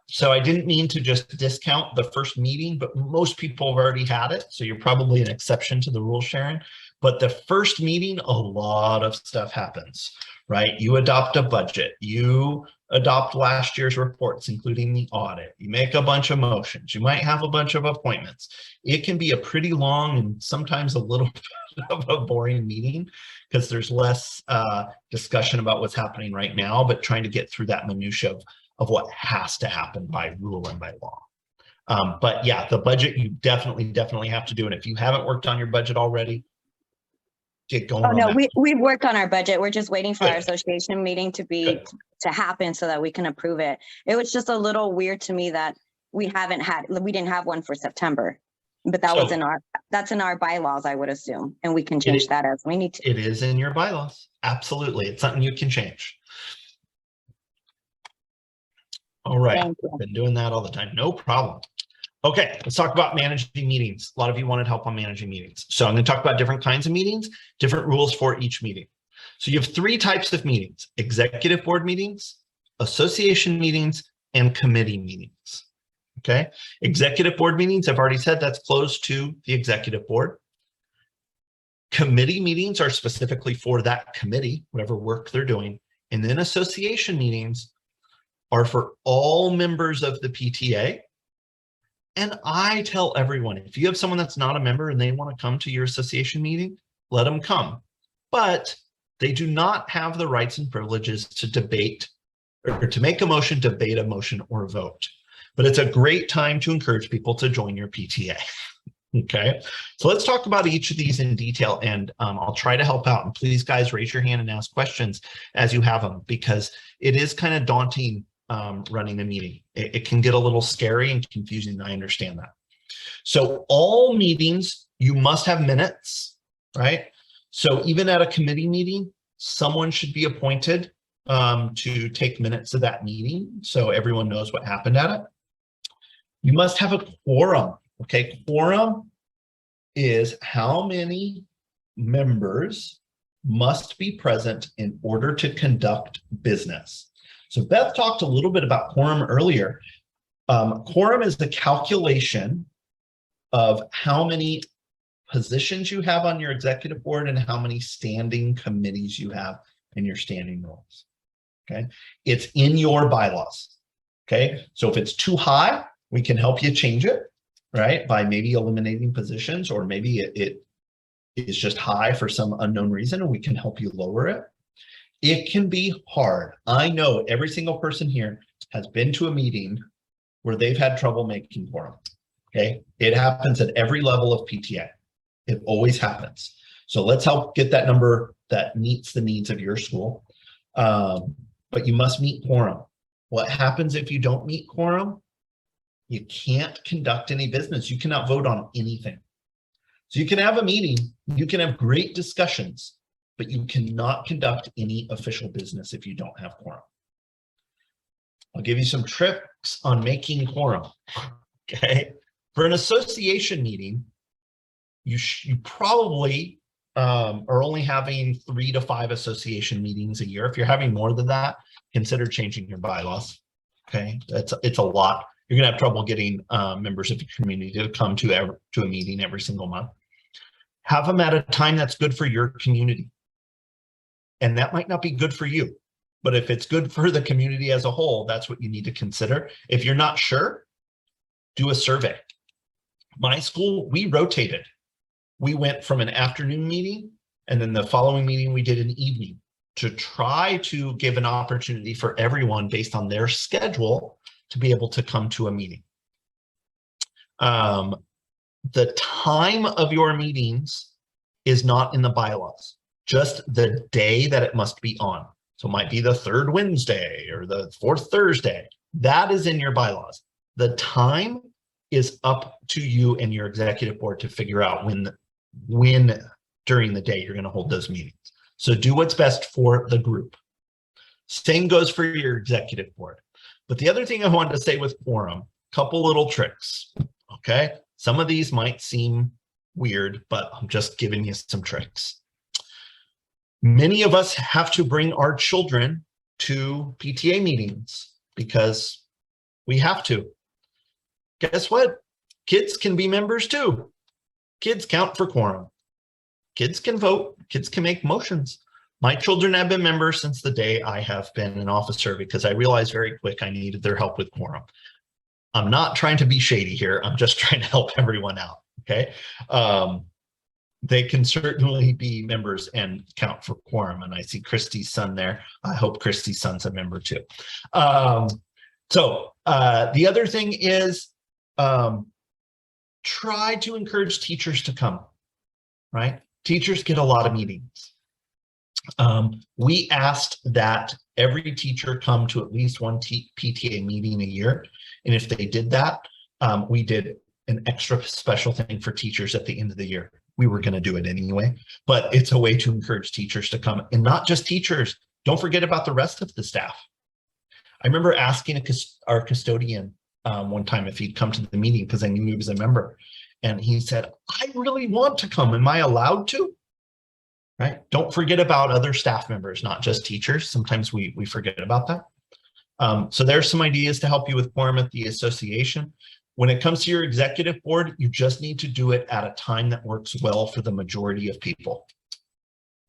So I didn't mean to just discount the first meeting, but most people have already had it. So you're probably an exception to the rule, Sharon. But the first meeting, a lot of stuff happens, right? You adopt a budget. You adopt last year's reports, including the audit. You make a bunch of motions. You might have a bunch of appointments. It can be a pretty long and sometimes a little bit of a boring meeting because there's less discussion about what's happening right now, but trying to get through that minutia of what has to happen by rule and by law. But yeah, the budget you definitely have to do. And if you haven't worked on your budget already, get going. Oh no, we've worked on our budget. We're just waiting for our association meeting to happen so that we can approve it. It was just a little weird to me that we didn't have one for September. But that was So- that's in our bylaws, I would assume, and we can change that as we need to. It is in your bylaws. Absolutely. It's something you can change. All right. Thank you. Been doing that all the time. No problem. Okay, let's talk about managing meetings. A lot of you wanted help on managing meetings. So I'm going to talk about different kinds of meetings, different rules for each meeting. So you have 3 types of meetings: executive board meetings, association meetings, and committee meetings. Okay, executive board meetings, I've already said that's closed to the executive board. Committee meetings are specifically for that committee, whatever work they're doing. And then association meetings are for all members of the PTA. And I tell everyone, if you have someone that's not a member and they want to come to your association meeting, let them come. But they do not have the rights and privileges to debate or to make a motion, debate a motion, or vote. But it's a great time to encourage people to join your PTA. Okay, so let's talk about each of these in detail, and I'll try to help out. And please, guys, raise your hand and ask questions as you have them, because it is kind of daunting running a meeting. It can get a little scary and confusing. I understand that. So all meetings, you must have minutes, right? So even at a committee meeting, someone should be appointed to take minutes of that meeting so everyone knows what happened at it. You must have a quorum. Okay, quorum is how many members must be present in order to conduct business. So Beth talked a little bit about quorum earlier. Quorum is the calculation of how many positions you have on your executive board and how many standing committees you have in your standing roles. Okay, it's in your bylaws. Okay, so if it's too high, we can help you change it, right? By maybe eliminating positions, or maybe it is just high for some unknown reason, and we can help you lower it. It can be hard. I know every single person here has been to a meeting where they've had trouble making quorum. Okay, it happens at every level of PTA. It always happens. So let's help get that number that meets the needs of your school. But you must meet quorum. What happens if you don't meet quorum? You can't conduct any business. You cannot vote on anything. So you can have a meeting, you can have great discussions, but you cannot conduct any official business if you don't have quorum. I'll give you some tricks on making quorum. Okay, for an association meeting, you probably are only having 3 to 5 association meetings a year. If you're having more than that, consider changing your bylaws. Okay, it's a lot. You're gonna have trouble getting members of your community to come to a meeting every single month. Have them at a time that's good for your community. And that might not be good for you, but if it's good for the community as a whole, that's what you need to consider. If you're not sure, do a survey. My school, we rotated. We went from an afternoon meeting, and then the following meeting we did an evening, to try to give an opportunity for everyone based on their schedule to be able to come to a meeting. The time of your meetings is not in the bylaws, just the day that it must be on. So it might be the 3rd Wednesday or the 4th Thursday. That is in your bylaws. The time is up to you and your executive board to figure out when during the day you're going to hold those meetings. So do what's best for the group. Same goes for your executive board. But the other thing I wanted to say with quorum, couple little tricks, okay? Some of these might seem weird, but I'm just giving you some tricks. Many of us have to bring our children to PTA meetings because we have to. Guess what? Kids can be members too. Kids count for quorum. Kids can vote. Kids can make motions. My children have been members since the day I have been an officer because I realized very quick I needed their help with quorum. I'm not trying to be shady here. I'm just trying to help everyone out, okay? They can certainly be members and count for quorum. And I see Christy's son there. I hope Christy's son's a member too. The other thing is try to encourage teachers to come, right? Teachers get a lot of meetings. We asked that every teacher come to at least one PTA meeting a year. And if they did that, we did an extra special thing for teachers at the end of the year. We were going to do it anyway, but it's a way to encourage teachers to come, and not just teachers. Don't forget about the rest of the staff. I remember asking our custodian one time if he'd come to the meeting because I knew he was a member. And he said, I really want to come. Am I allowed to? Right? Don't forget about other staff members, not just teachers. Sometimes we forget about that. So there's some ideas to help you with quorum at the association. When it comes to your executive board, you just need to do it at a time that works well for the majority of people.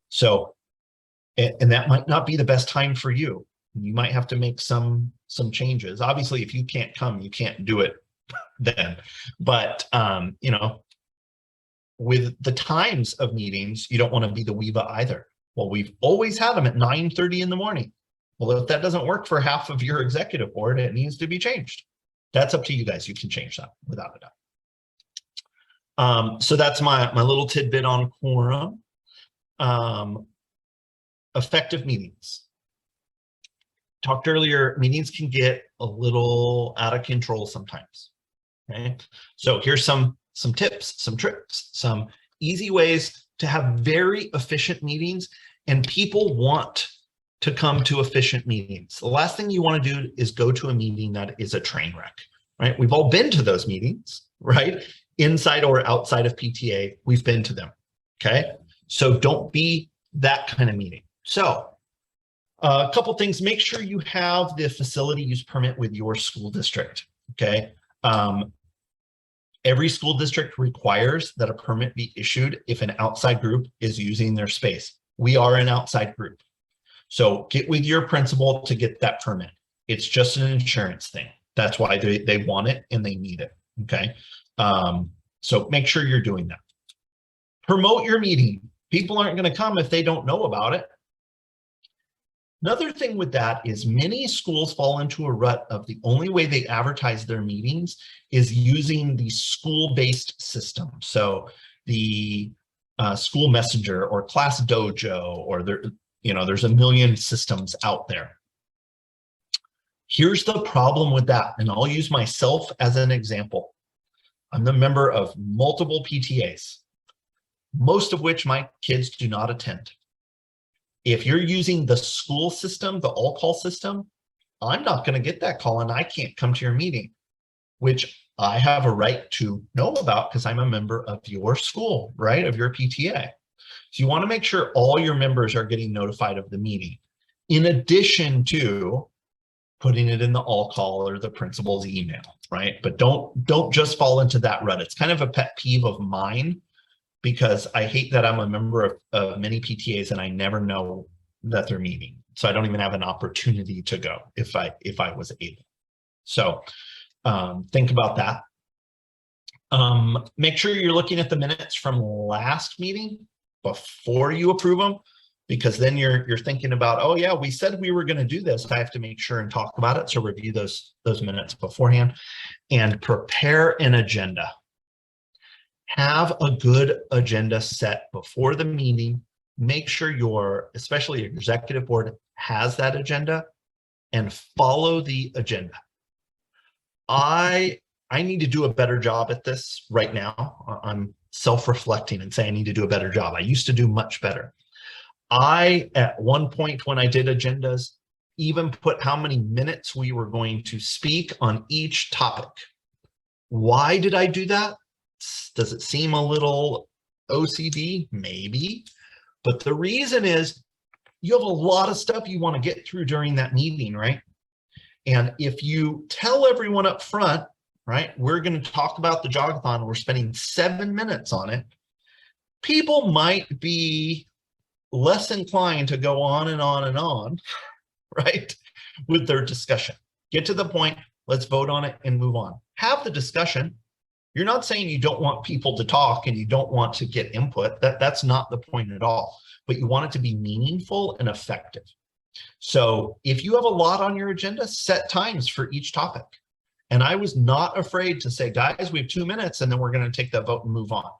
So, and that might not be the best time for you. You might have to make some changes. Obviously, if you can't come, you can't do it then. But, you know, with the times of meetings, you don't want to be the WEVA either. Well, we've always had them at 9:30 in the morning. Well, if that doesn't work for half of your executive board, it needs to be changed. That's up to you guys. You can change that without a doubt. So that's my little tidbit on quorum. Effective meetings. Talked earlier, meetings can get a little out of control sometimes. Okay, so here's some tips, some tricks, some easy ways to have very efficient meetings, and people want to come to efficient meetings. The last thing you want to do is go to a meeting that is a train wreck, right? We've all been to those meetings, right? Inside or outside of PTA, we've been to them, okay? So don't be that kind of meeting. So a couple things, make sure you have the facility use permit with your school district, okay? Every school district requires that a permit be issued if an outside group is using their space. We are an outside group. So get with your principal to get that permit. It's just an insurance thing. That's why they want it and they need it, okay? So make sure you're doing that. Promote your meeting. People aren't going to come if they don't know about it. Another thing with that is many schools fall into a rut of the only way they advertise their meetings is using the school-based system. So the school messenger or class dojo, or there's a million systems out there. Here's the problem with that, and I'll use myself as an example. I'm the member of multiple PTAs, most of which my kids do not attend. If you're using the school system, the all-call system, I'm not going to get that call and I can't come to your meeting, which I have a right to know about because I'm a member of your school, right, of your PTA. So you want to make sure all your members are getting notified of the meeting, in addition to putting it in the all-call or the principal's email, right? But don't just fall into that rut. It's kind of a pet peeve of mine, because I hate that I'm a member of many PTAs and I never know that they're meeting. So I don't even have an opportunity to go if I was able. So think about that. Make sure you're looking at the minutes from last meeting before you approve them, because then you're thinking about, oh yeah, we said we were going to do this. I have to make sure and talk about it. So review those minutes beforehand and prepare an agenda. Have a good agenda set before the meeting. Make sure especially your executive board has that agenda, and follow the agenda. I need to do a better job at this right now. I'm self-reflecting and saying I need to do a better job. I used to do much better. At one point when I did agendas, even put how many minutes we were going to speak on each topic. Why did I do that? Does it seem a little OCD? Maybe. But the reason is you have a lot of stuff you want to get through during that meeting, right? And if you tell everyone up front, right, we're going to talk about the jogathon, we're spending 7 minutes on it, people might be less inclined to go on and on and on, right, with their discussion. Get to the point, let's vote on it and move on. Have the discussion. You're not saying you don't want people to talk and you don't want to get input. That's not the point at all. But you want it to be meaningful and effective. So if you have a lot on your agenda, set times for each topic. And I was not afraid to say, guys, we have 2 minutes and then we're going to take that vote and move on.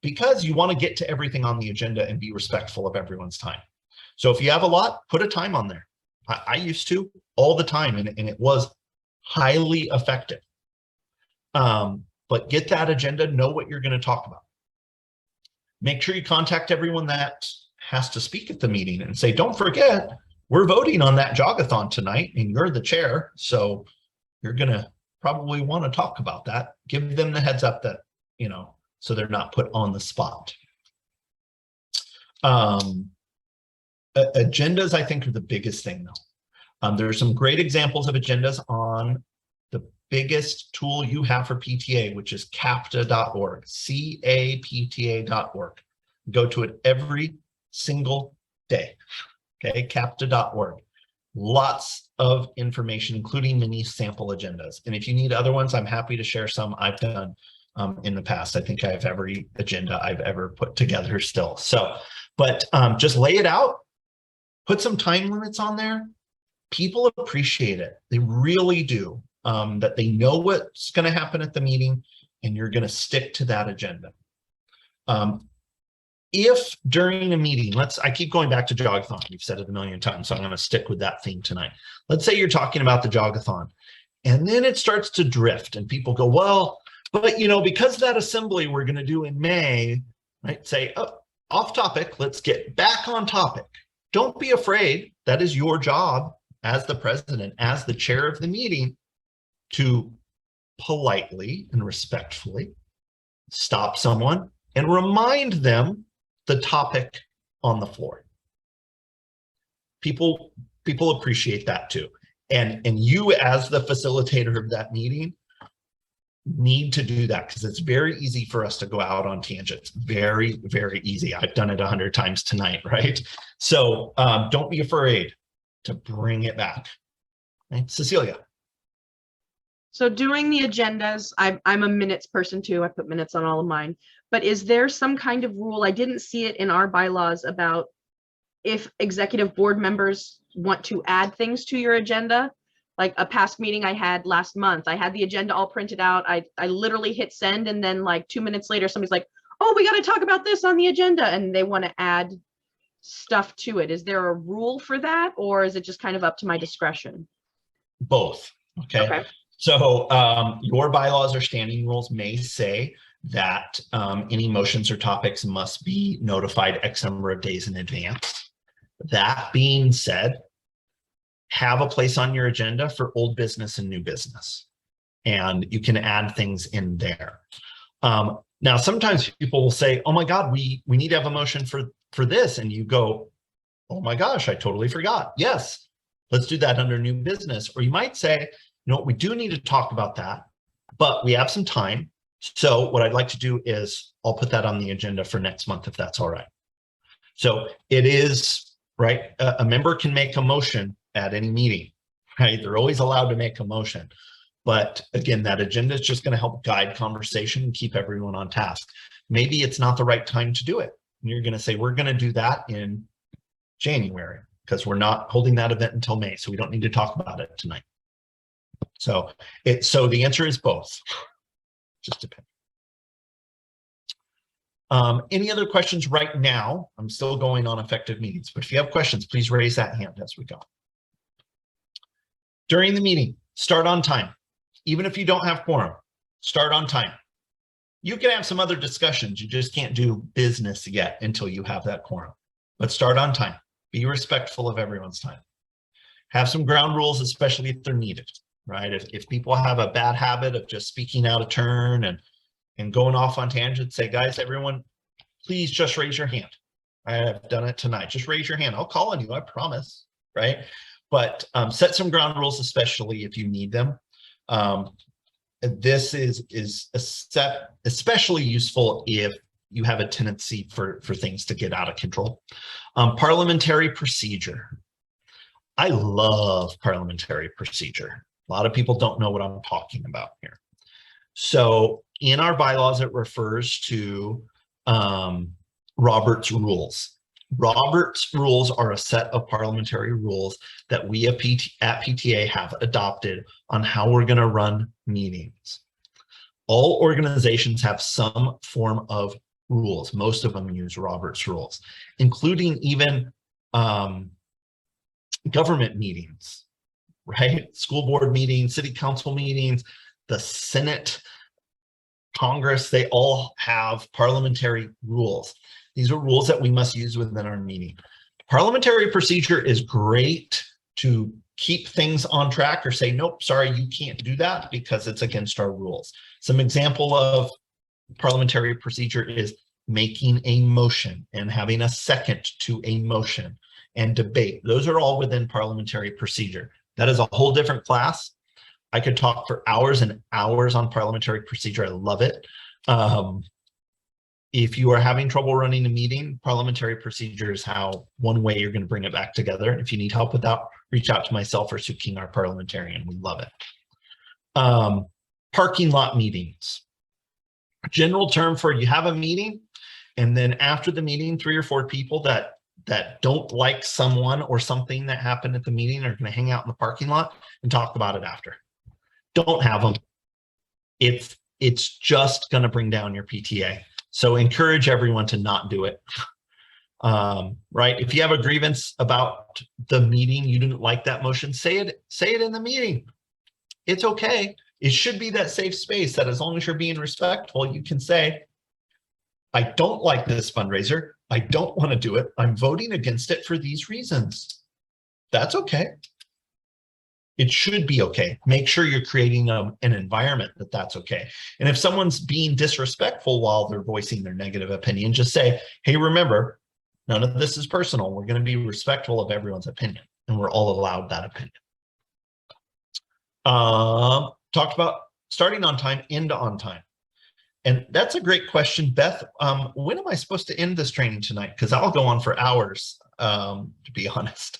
Because you want to get to everything on the agenda and be respectful of everyone's time. So if you have a lot, put a time on there. I used to all the time, and it was highly effective. but get that agenda, know what you're going to talk about. Make sure you contact everyone that has to speak at the meeting and say, don't forget, we're voting on that jogathon tonight and you're the chair. So you're going to probably want to talk about that. Give them the heads up that, you know, so they're not put on the spot. Agendas, I think, are the biggest thing though. There are some great examples of agendas on the biggest tool you have for PTA, which is capta.org, capta.org. Go to it every single day. Okay, capta.org. Lots of information, including mini sample agendas. And if you need other ones, I'm happy to share some I've done in the past. I think I have every agenda I've ever put together still. So, but just lay it out, put some time limits on there. People appreciate it. They really do. That they know what's going to happen at the meeting and you're going to stick to that agenda. If during a meeting, I keep going back to jogathon, we've said it a million times, so I'm going to stick with that theme tonight. Let's say you're talking about the jogathon and then it starts to drift and people go, well, but you know, because of that assembly we're going to do in May, right? Say, oh, off topic, let's get back on topic. Don't be afraid. That is your job as the president, as the chair of the meeting, to politely and respectfully stop someone and remind them the topic on the floor. People appreciate that too. And you as the facilitator of that meeting need to do that because it's very easy for us to go out on tangents. Very, very easy. I've done it 100 times tonight, right? So don't be afraid to bring it back. Right? Cecilia. So doing the agendas, I'm a minutes person too. I put minutes on all of mine. But is there some kind of rule? I didn't see it in our bylaws about if executive board members want to add things to your agenda. Like a past meeting I had last month, I had the agenda all printed out. I literally hit send and then like 2 minutes later, somebody's like, oh, we got to talk about this on the agenda. And they want to add stuff to it. Is there a rule for that? Or is it just kind of up to my discretion? Both. Okay. So your bylaws or standing rules may say that any motions or topics must be notified X number of days in advance. That being said, have a place on your agenda for old business and new business, and you can add things in there. Now, sometimes people will say, oh my God, we need to have a motion for this. And you go, oh my gosh, I totally forgot. Yes, let's do that under new business. Or you might say, you know, we do need to talk about that, but we have some time. So what I'd like to do is I'll put that on the agenda for next month, if that's all right. So it is, right, a member can make a motion at any meeting, right? They're always allowed to make a motion. But again, that agenda is just going to help guide conversation and keep everyone on task. Maybe it's not the right time to do it. And you're going to say, we're going to do that in January because we're not holding that event until May. So we don't need to talk about it tonight. So the answer is both. Just depends. Any other questions right now? I'm still going on effective meetings, but if you have questions, please raise that hand as we go. During the meeting, start on time. Even if you don't have quorum, start on time. You can have some other discussions. You just can't do business yet until you have that quorum. But start on time. Be respectful of everyone's time. Have some ground rules, especially if they're needed, right? If people have a bad habit of just speaking out of turn and going off on tangents, say, guys, everyone, please just raise your hand. I have done it tonight. Just raise your hand. I'll call on you, I promise, right? But set some ground rules, especially if you need them. This is especially useful if you have a tendency for things to get out of control. Parliamentary procedure. I love parliamentary procedure. A lot of people don't know what I'm talking about here. So in our bylaws, it refers to Robert's rules. Robert's rules are a set of parliamentary rules that we at PTA have adopted on how we're going to run meetings. All organizations have some form of rules. Most of them use Robert's rules, including even government meetings, right? School board meetings, city council meetings, the Senate. Congress, they all have parliamentary rules. These are rules that we must use within our meeting. Parliamentary procedure is great to keep things on track or say, nope, sorry, you can't do that because it's against our rules. Some example of parliamentary procedure is making a motion and having a second to a motion and debate. Those are all within parliamentary procedure. That is a whole different class. I could talk for hours and hours on parliamentary procedure. I love it. If you are having trouble running a meeting, parliamentary procedure is one way you're going to bring it back together. If you need help with that, reach out to myself or Sue King, our parliamentarian. We love it. Parking lot meetings. General term for you have a meeting, and then after the meeting, 3 or 4 people that don't like someone or something that happened at the meeting are going to hang out in the parking lot and talk about it after. Don't have them. It's just going to bring down your PTA. So encourage everyone to not do it. Right? If you have a grievance about the meeting, you didn't like that motion, say it in the meeting. It's okay. It should be that safe space that as long as you're being respectful, you can say, I don't like this fundraiser. I don't want to do it. I'm voting against it for these reasons. That's okay. It should be okay. Make sure you're creating an environment that's okay. And if someone's being disrespectful while they're voicing their negative opinion, just say, hey, remember, none of this is personal. We're going to be respectful of everyone's opinion, and we're all allowed that opinion. Talked about starting on time, end on time. And that's a great question. Beth, when am I supposed to end this training tonight? Because I'll go on for hours, to be honest.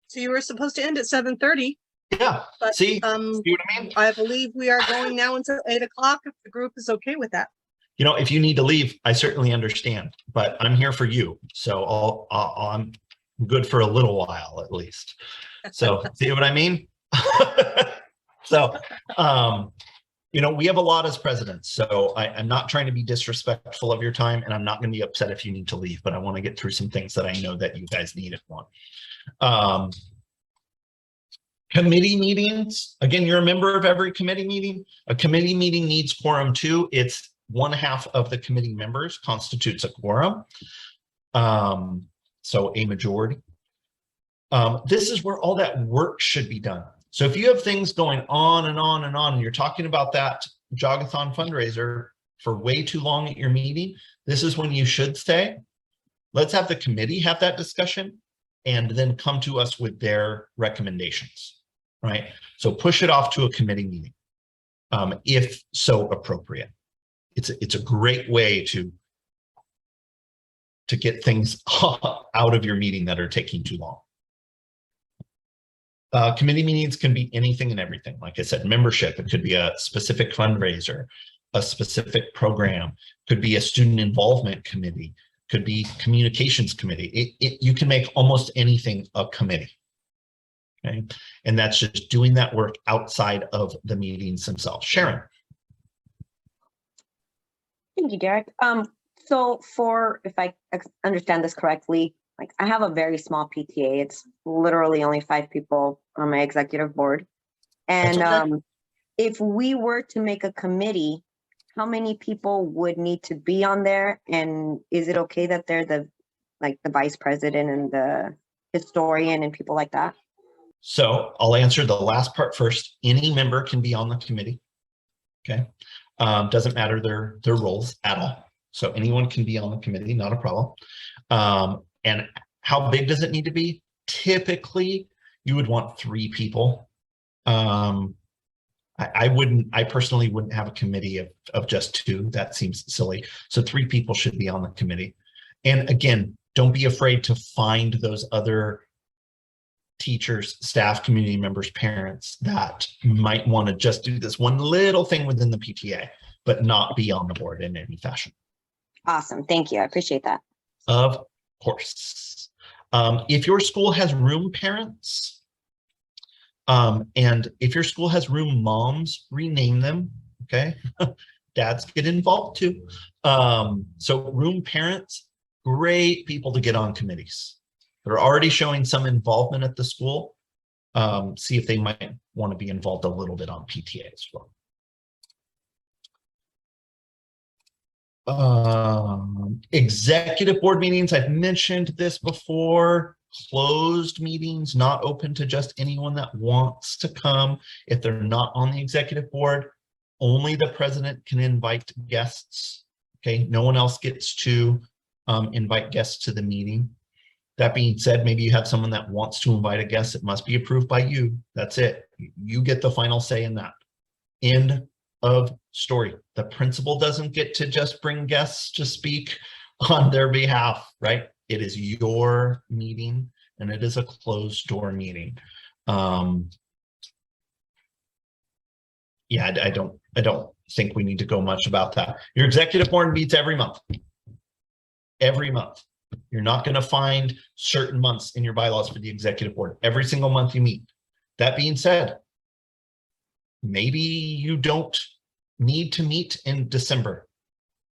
So you were supposed to end at 7:30. Yeah, but, see what I mean? I believe we are going now until 8 o'clock if the group is okay with that. You know, if you need to leave, I certainly understand, but I'm here for you. So I'm good for a little while at least. So see what I mean? So, you know, we have a lot as presidents, so I'm not trying to be disrespectful of your time, and I'm not going to be upset if you need to leave, but I want to get through some things that I know that you guys need and want. Committee meetings. Again, you're a member of every committee meeting. A committee meeting needs quorum too. It's 1/2 of the committee members constitutes a quorum. So a majority. This is where all that work should be done. So if you have things going on and on and on, and you're talking about that Jogathon fundraiser for way too long at your meeting, this is when you should say, let's have the committee have that discussion and then come to us with their recommendations, right? So push it off to a committee meeting, if so appropriate. It's a great way to get things out of your meeting that are taking too long. Committee meetings can be anything and everything. Like I said, membership, it could be a specific fundraiser, a specific program, could be a student involvement committee, could be communications committee. You can make almost anything a committee. Okay, and that's just doing that work outside of the meetings themselves. Sharon. Thank you, Derek. So if I understand this correctly, like I have a very small PTA. It's literally only 5 people on my executive board. And okay. If we were to make a committee, how many people would need to be on there? And is it okay that they're the vice president and the historian and people like that? So I'll answer the last part first. Any member can be on the committee. Okay. Doesn't matter their roles at all. So anyone can be on the committee, not a problem. And how big does it need to be? Typically, you would want 3 people. I personally wouldn't have a committee of just 2. That seems silly. So 3 people should be on the committee. And again, don't be afraid to find those other teachers, staff, community members, parents that might want to just do this one little thing within the PTA, but not be on the board in any fashion. Awesome. Thank you. I appreciate that. Of course. If your school has room parents, and if your school has room moms, rename them, okay? Dads get involved too. So room parents, great people to get on committees. They're already showing some involvement at the school. See if they might want to be involved a little bit on PTA as well. Executive board meetings, I've mentioned this before. Closed meetings, not open to just anyone that wants to come. If they're not on the executive board, only the president can invite guests. Okay, no one else gets to invite guests to the meeting. That being said, maybe you have someone that wants to invite a guest. It must be approved by you. That's it. You get the final say in that. End of story. The principal doesn't get to just bring guests to speak on their behalf, right? It is your meeting and it is a closed door meeting. Yeah, I don't think we need to go much about that. Your executive board meets every month. Every month. You're not going to find certain months in your bylaws for the executive board. Every single month you meet. That being said, maybe you don't need to meet in December,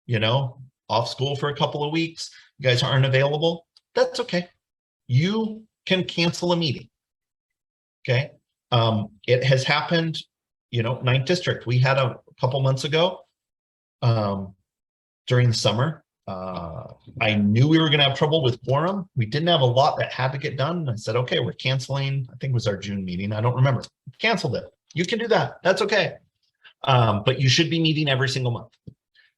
you know, off school for a couple of weeks. You guys aren't available. That's okay. You can cancel a meeting. Okay. It has happened, you know, 9th district. We had a couple months ago during the summer. I knew we were going to have trouble with quorum. We didn't have a lot that had to get done. I said, okay, we're canceling. I think it was our June meeting. I don't remember. Canceled it. You can do that. That's okay. But you should be meeting every single month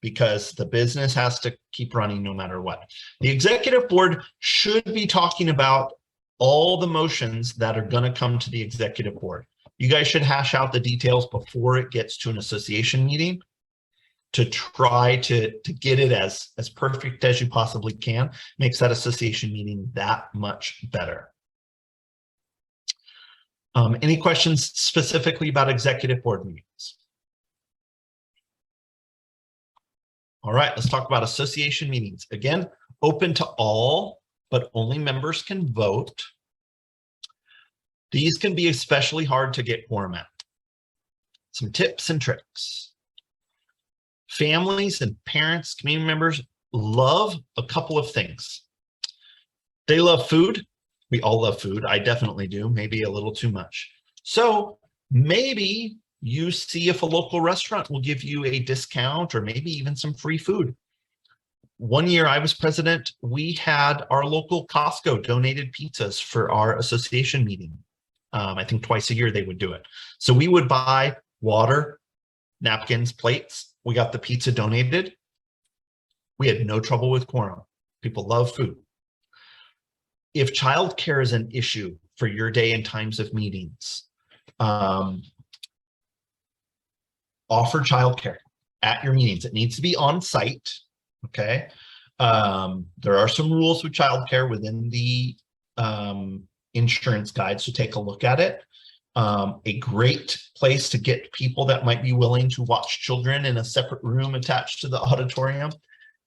because the business has to keep running no matter what. The executive board should be talking about all the motions that are going to come to the executive board. You guys should hash out the details before it gets to an association meeting to try to get it as perfect as you possibly can. Makes that association meeting that much better. Any questions specifically about executive board meetings? All right, let's talk about association meetings. Again, open to all, but only members can vote. These can be especially hard to get quorum at. Some tips and tricks. Families and parents, community members love a couple of things. They love food. We all love food. I definitely do, maybe a little too much. So maybe you see if a local restaurant will give you a discount or maybe even some free food. One year I was president, we had our local Costco donated pizzas for our association meeting. I think twice a year they would do it. So we would buy water, napkins, plates. We got the pizza donated. We had no trouble with quorum. People love food. If childcare is an issue for your day and times of meetings, offer childcare at your meetings. It needs to be on site. Okay. There are some rules with childcare within the insurance guide, so take a look at it. A great place to get people that might be willing to watch children in a separate room attached to the auditorium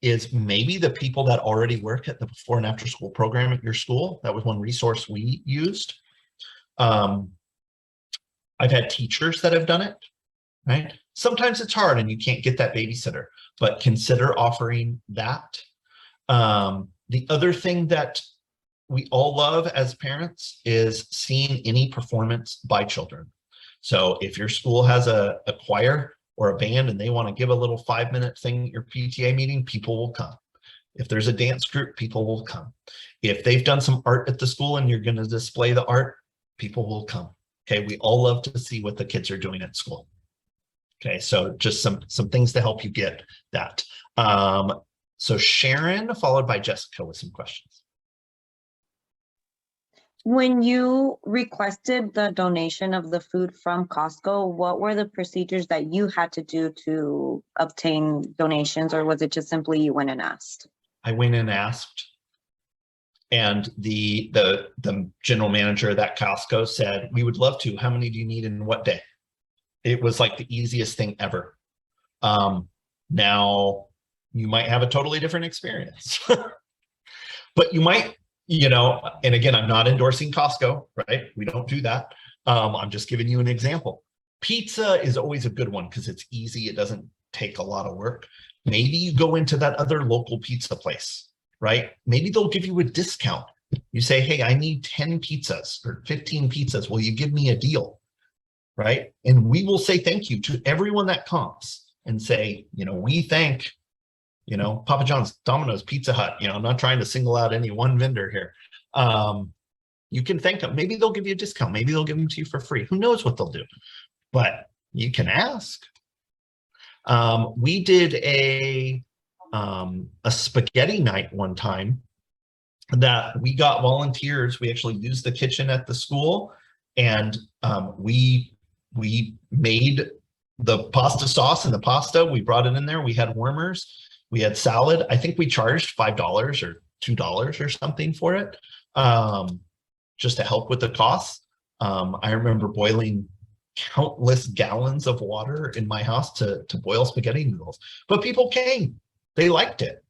is maybe the people that already work at the before and after school program at your school. That was one resource we used. I've had teachers that have done it, right? Sometimes it's hard and you can't get that babysitter, but consider offering that. The other thing that we all love as parents is seeing any performance by children. So if your school has a choir or a band and they want to give a little 5-minute thing at your PTA meeting, people will come. If there's a dance group, people will come. If they've done some art at the school and you're going to display the art, people will come. Okay, we all love to see what the kids are doing at school. Okay, so just some things to help you get that. So Sharon, followed by Jessica with some questions. When you requested the donation of the food from Costco, what were the procedures that you had to do to obtain donations, or was it just simply you went and asked? I went and asked, and the general manager of that Costco said, we would love to. How many do you need and what day? It was like the easiest thing ever. Now, you might have a totally different experience, but you might, you know, and again, I'm not endorsing Costco, right? We don't do that. I'm just giving you an example. Pizza is always a good one because it's easy. It doesn't take a lot of work. Maybe you go into that other local pizza place, right? Maybe they'll give you a discount. You say, hey, I need 10 pizzas or 15 pizzas. Will you give me a deal? Right? And we will say thank you to everyone that comes and say, you know, we thank you know, Papa John's, Domino's, Pizza Hut, you know, I'm not trying to single out any one vendor here. You can thank them. Maybe they'll give you a discount. Maybe they'll give them to you for free. Who knows what they'll do? But you can ask. We did a spaghetti night one time that we got volunteers. We actually used the kitchen at the school, and we made the pasta sauce and the pasta. We brought it in there. We had warmers. We had salad. I think we charged $5 or $2 or something for it, just to help with the costs. I remember boiling countless gallons of water in my house to boil spaghetti noodles, but people came. They liked it.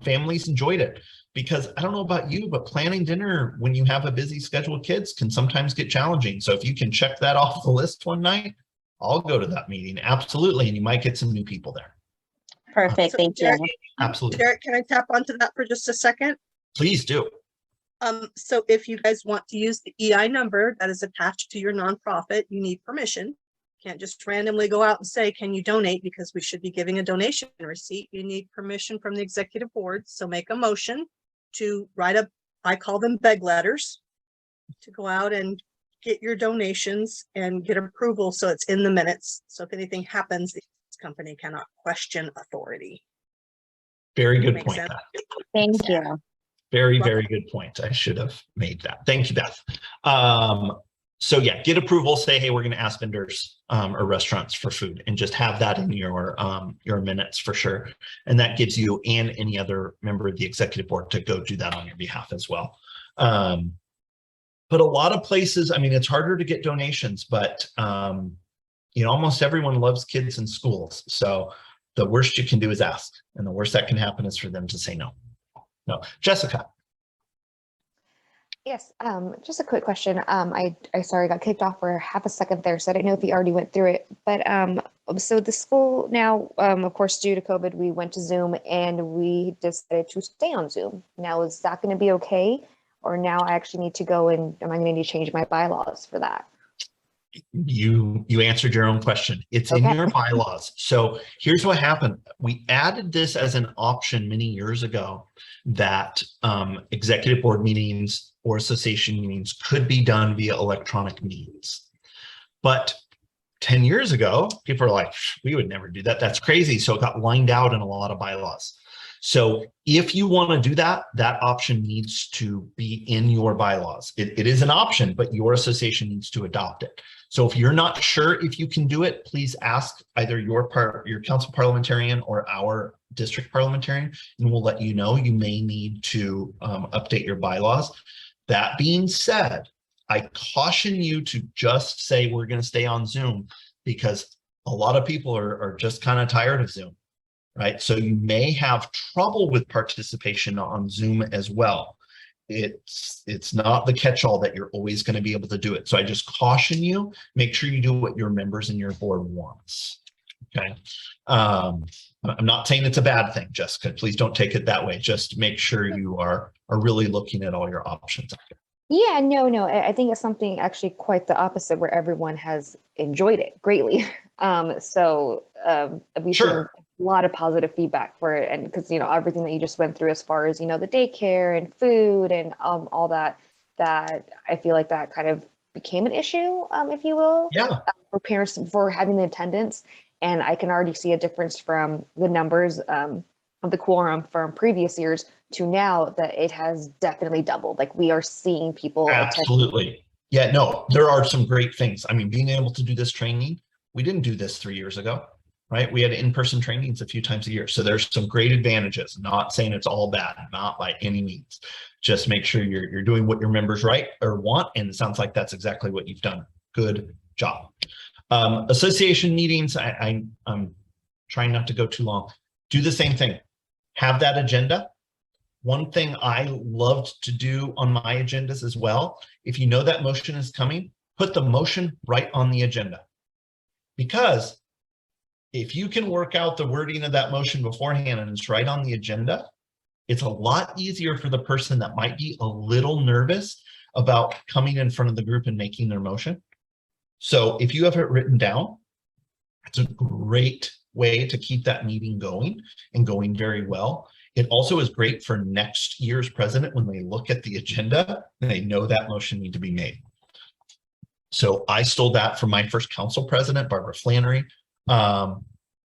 Families enjoyed it, because I don't know about you, but planning dinner when you have a busy schedule with kids can sometimes get challenging. So if you can check that off the list one night, I'll go to that meeting. Absolutely. And you might get some new people there. Perfect, So thank you. Derek, Absolutely. Derek, can I tap onto that for just a second? Please do. So if you guys want to use the EI number that is attached to your nonprofit, you need permission. Can't just randomly go out and say, can you donate? Because we should be giving a donation receipt. You need permission from the executive board. So make a motion to write up, I call them beg letters, to go out and get your donations and get approval so it's in the minutes. So if anything happens, this company cannot question authority. Very good Makes point. sense? Beth. Thank you. Very, very good point. I should have made that. Thank you, Beth. So yeah, get approval, say, hey, we're going to ask vendors or restaurants for food, and just have that in your minutes for sure. And that gives you and any other member of the executive board to go do that on your behalf as well. But a lot of places, I mean, it's harder to get donations, but you know, almost everyone loves kids in schools. So the worst you can do is ask, and the worst that can happen is for them to say no. No, Jessica. Yes, just a quick question. I sorry, got kicked off for half a second there, so I didn't know if you already went through it. But so the school now, of course, due to COVID, we went to Zoom, and we decided to stay on Zoom. Now, is that going to be okay? Or now I actually need to go and am I going to need to change my bylaws for that? You answered your own question. It's in your bylaws. So here's what happened. We added this as an option many years ago, that executive board meetings or association meetings could be done via electronic means. But 10 years ago, people are like, we would never do that. That's crazy. So it got lined out in a lot of bylaws. So if you want to do that, that option needs to be in your bylaws. It is an option, but your association needs to adopt it. So if you're not sure if you can do it, please ask either your council parliamentarian or our district parliamentarian, and we'll let you know. You may need to update your bylaws. That being said, I caution you to just say we're going to stay on Zoom, because a lot of people are just kind of tired of Zoom, right? So you may have trouble with participation on Zoom as well. It's not the catch-all that you're always going to be able to do it. So I just caution you, make sure you do what your members and your board wants. Okay. I'm not saying it's a bad thing, Jessica. Please don't take it that way. Just make sure you are really looking at all your options out there. Yeah, no, I think it's something actually quite the opposite, where everyone has enjoyed it greatly. We've seen a lot of positive feedback for it, and because, you know, everything that you just went through as far as, you know, the daycare and food and all that I feel like that kind of became an issue, if you will, for parents for having the attendance. And I can already see a difference from the numbers of the quorum from previous years to now, that it has definitely doubled. Like, we are seeing people Absolutely. Yeah, no, there are some great things. I mean, being able to do this training, we didn't do this 3 years ago, right? We had in-person trainings a few times a year. So there's some great advantages. Not saying it's all bad, not by any means. Just make sure you're doing what your members right or want. And it sounds like that's exactly what you've done. Good job. Association meetings, I'm trying not to go too long. Do the same thing. Have that agenda. One thing I loved to do on my agendas as well, if you know that motion is coming, put the motion right on the agenda. Because if you can work out the wording of that motion beforehand and it's right on the agenda, it's a lot easier for the person that might be a little nervous about coming in front of the group and making their motion. So if you have it written down, It's a great way to keep that meeting going and going very well. It also is great for next year's president when they look at the agenda and they know that motion need to be made. So I stole that from my first council president, Barbara Flannery.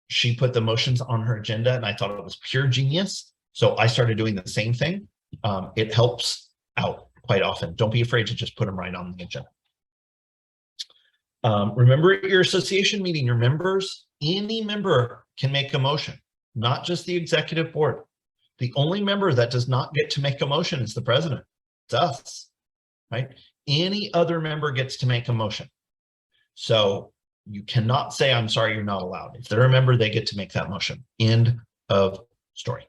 She put the motions on her agenda and I thought it was pure genius. So I started doing the same thing. It helps out quite often. Don't be afraid to just put them right on the agenda. Remember at your association meeting, your members, any member can make a motion, not just the executive board. The only member that does not get to make a motion is the president. It's us, right? Any other member gets to make a motion. So you cannot say, I'm sorry, you're not allowed. If they're a member, they get to make that motion. End of story.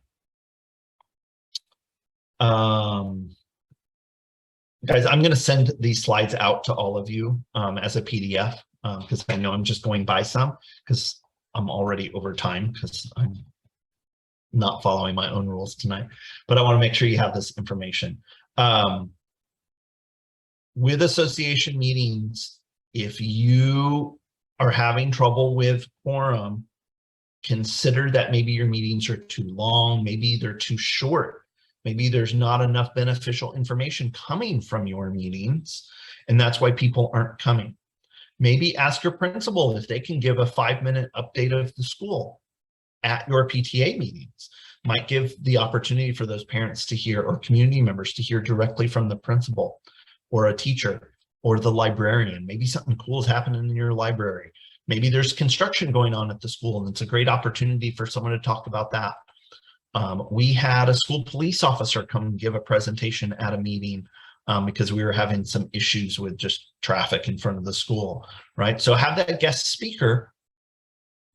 Guys, I'm going to send these slides out to all of you as a PDF because I know I'm just going by some because I'm already over time because I'm not following my own rules tonight. But I want to make sure you have this information. With association meetings, if you are having trouble with quorum, consider that maybe your meetings are too long, maybe they're too short. Maybe there's not enough beneficial information coming from your meetings, and that's why people aren't coming. Maybe ask your principal if they can give a 5-minute update of the school at your PTA meetings. Might give the opportunity for those parents to hear or community members to hear directly from the principal or a teacher or the librarian. Maybe something cool is happening in your library. Maybe there's construction going on at the school and it's a great opportunity for someone to talk about that. We had a school police officer come and give a presentation at a meeting because we were having some issues with just traffic in front of the school, right? So have that guest speaker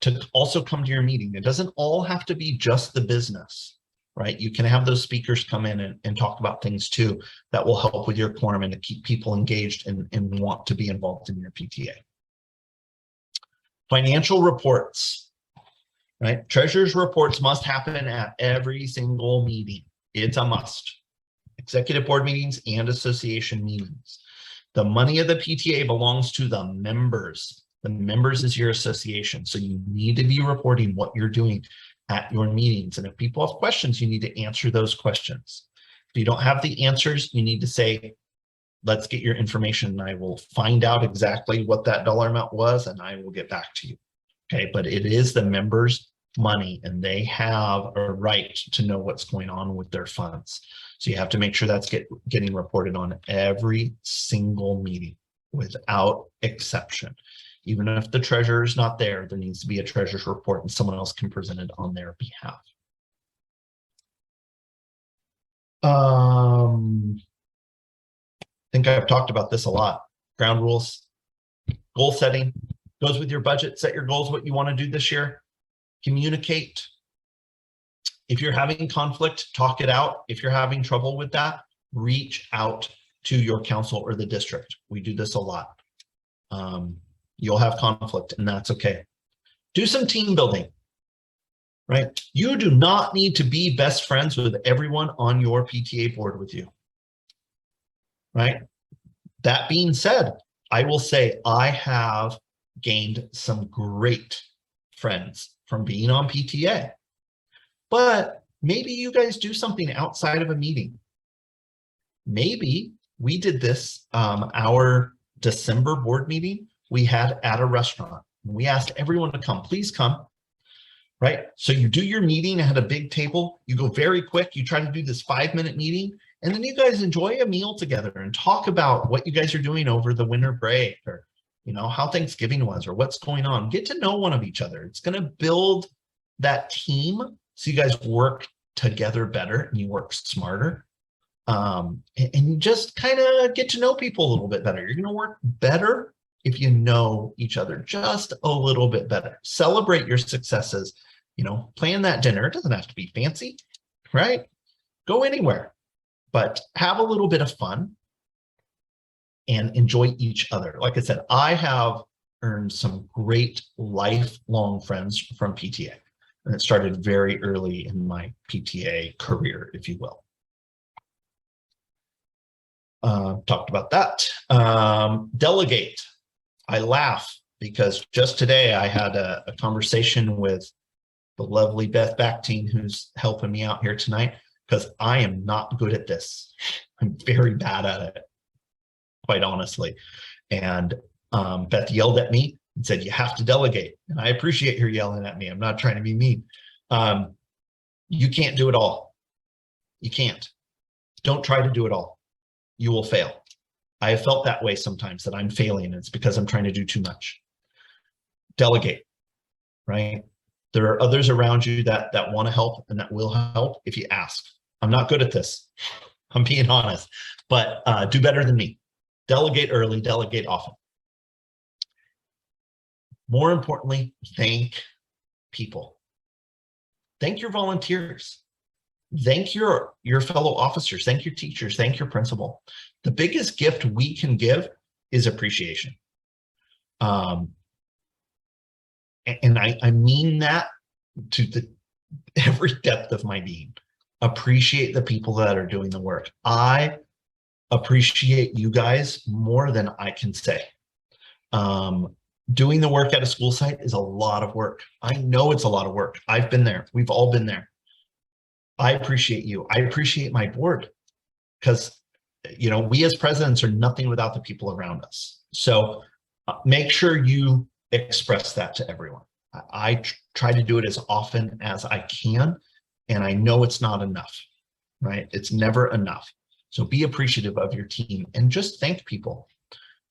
to also come to your meeting. It doesn't all have to be just the business, right? You can have those speakers come in and talk about things too that will help with your quorum and to keep people engaged and want to be involved in your PTA. Financial reports. Right? Treasurer's reports must happen at every single meeting. It's a must. Executive board meetings and association meetings. The money of the PTA belongs to the members. The members is your association. So you need to be reporting what you're doing at your meetings. And if people have questions, you need to answer those questions. If you don't have the answers, you need to say, let's get your information and I will find out exactly what that dollar amount was and I will get back to you. Okay, but it is the members' money and they have a right to know what's going on with their funds. So you have to make sure that's getting reported on every single meeting without exception. Even if the treasurer is not there, there needs to be a treasurer's report and someone else can present it on their behalf. I think I've talked about this a lot. Ground rules, goal setting. Goes with your budget, set your goals, what you want to do this year. Communicate. If you're having conflict, talk it out. If you're having trouble with that, reach out to your council or the district. We do this a lot. You'll have conflict and that's okay. Do some team building, right? You do not need to be best friends with everyone on your PTA board with you, right? That being said, I will say I have gained some great friends from being on PTA, but maybe you guys do something outside of a meeting. Maybe we did this, our December board meeting we had at a restaurant. We asked everyone to come, please come, right? So you do your meeting at a big table, you go very quick, you try to do this 5-minute meeting, and then you guys enjoy a meal together and talk about what you guys are doing over the winter break or you know, how Thanksgiving was or what's going on. Get to know one of each other. It's going to build that team so you guys work together better and you work smarter. And you just kind of get to know people a little bit better. You're going to work better if you know each other just a little bit better. Celebrate your successes. You know, plan that dinner. It doesn't have to be fancy, right? Go anywhere, but have a little bit of fun. And enjoy each other. Like I said, I have earned some great lifelong friends from PTA. And it started very early in my PTA career, if you will. Talked about that. Delegate. I laugh because just today I had a conversation with the lovely Beth Bactine, who's helping me out here tonight, because I am not good at this. I'm very bad at it, quite honestly. And Beth yelled at me and said, you have to delegate. And I appreciate her yelling at me. I'm not trying to be mean. You can't do it all. You can't. Don't try to do it all. You will fail. I have felt that way sometimes, that I'm failing. It's because I'm trying to do too much. Delegate, right? There are others around you that want to help and that will help if you ask. I'm not good at this. I'm being honest, but do better than me. Delegate early, delegate often. More importantly, thank people. Thank your volunteers. Thank your fellow officers. Thank your teachers. Thank your principal. The biggest gift we can give is appreciation. And I mean that to every depth of my being. Appreciate the people that are doing the work. I appreciate you guys more than I can say. Doing the work at a school site is a lot of work. I know it's a lot of work. I've been there. We've all been there. I appreciate you. I appreciate my board, because, you know, we as presidents are nothing without the people around us. So make sure you express that to everyone. I try to do it as often as I can, and I know it's not enough, right? It's never enough. So be appreciative of your team and just thank people.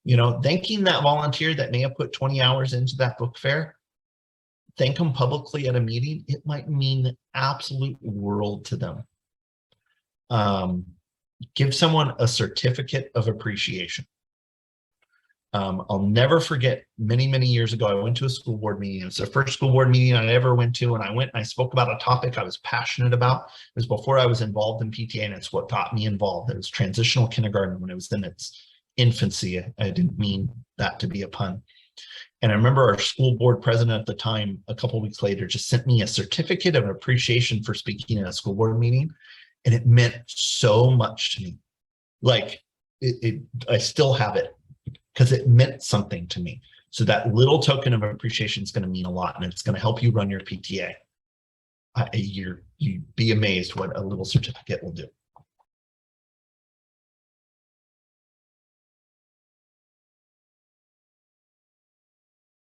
You know, thanking that volunteer that may have put 20 hours into that book fair, thank them publicly at a meeting. It might mean the absolute world to them. Give someone a certificate of appreciation. I'll never forget, many, many years ago, I went to a school board meeting. It was the first school board meeting I ever went to, and I went and I spoke about a topic I was passionate about. It was before I was involved in PTA, and it's what got me involved. It was transitional kindergarten when it was in its infancy. I didn't mean that to be a pun. And I remember our school board president at the time, a couple of weeks later, just sent me a certificate of appreciation for speaking at a school board meeting. And it meant so much to me. Like, I still have it because it meant something to me. So that little token of appreciation is going to mean a lot, and it's going to help you run your PTA. You'd be amazed what a little certificate will do.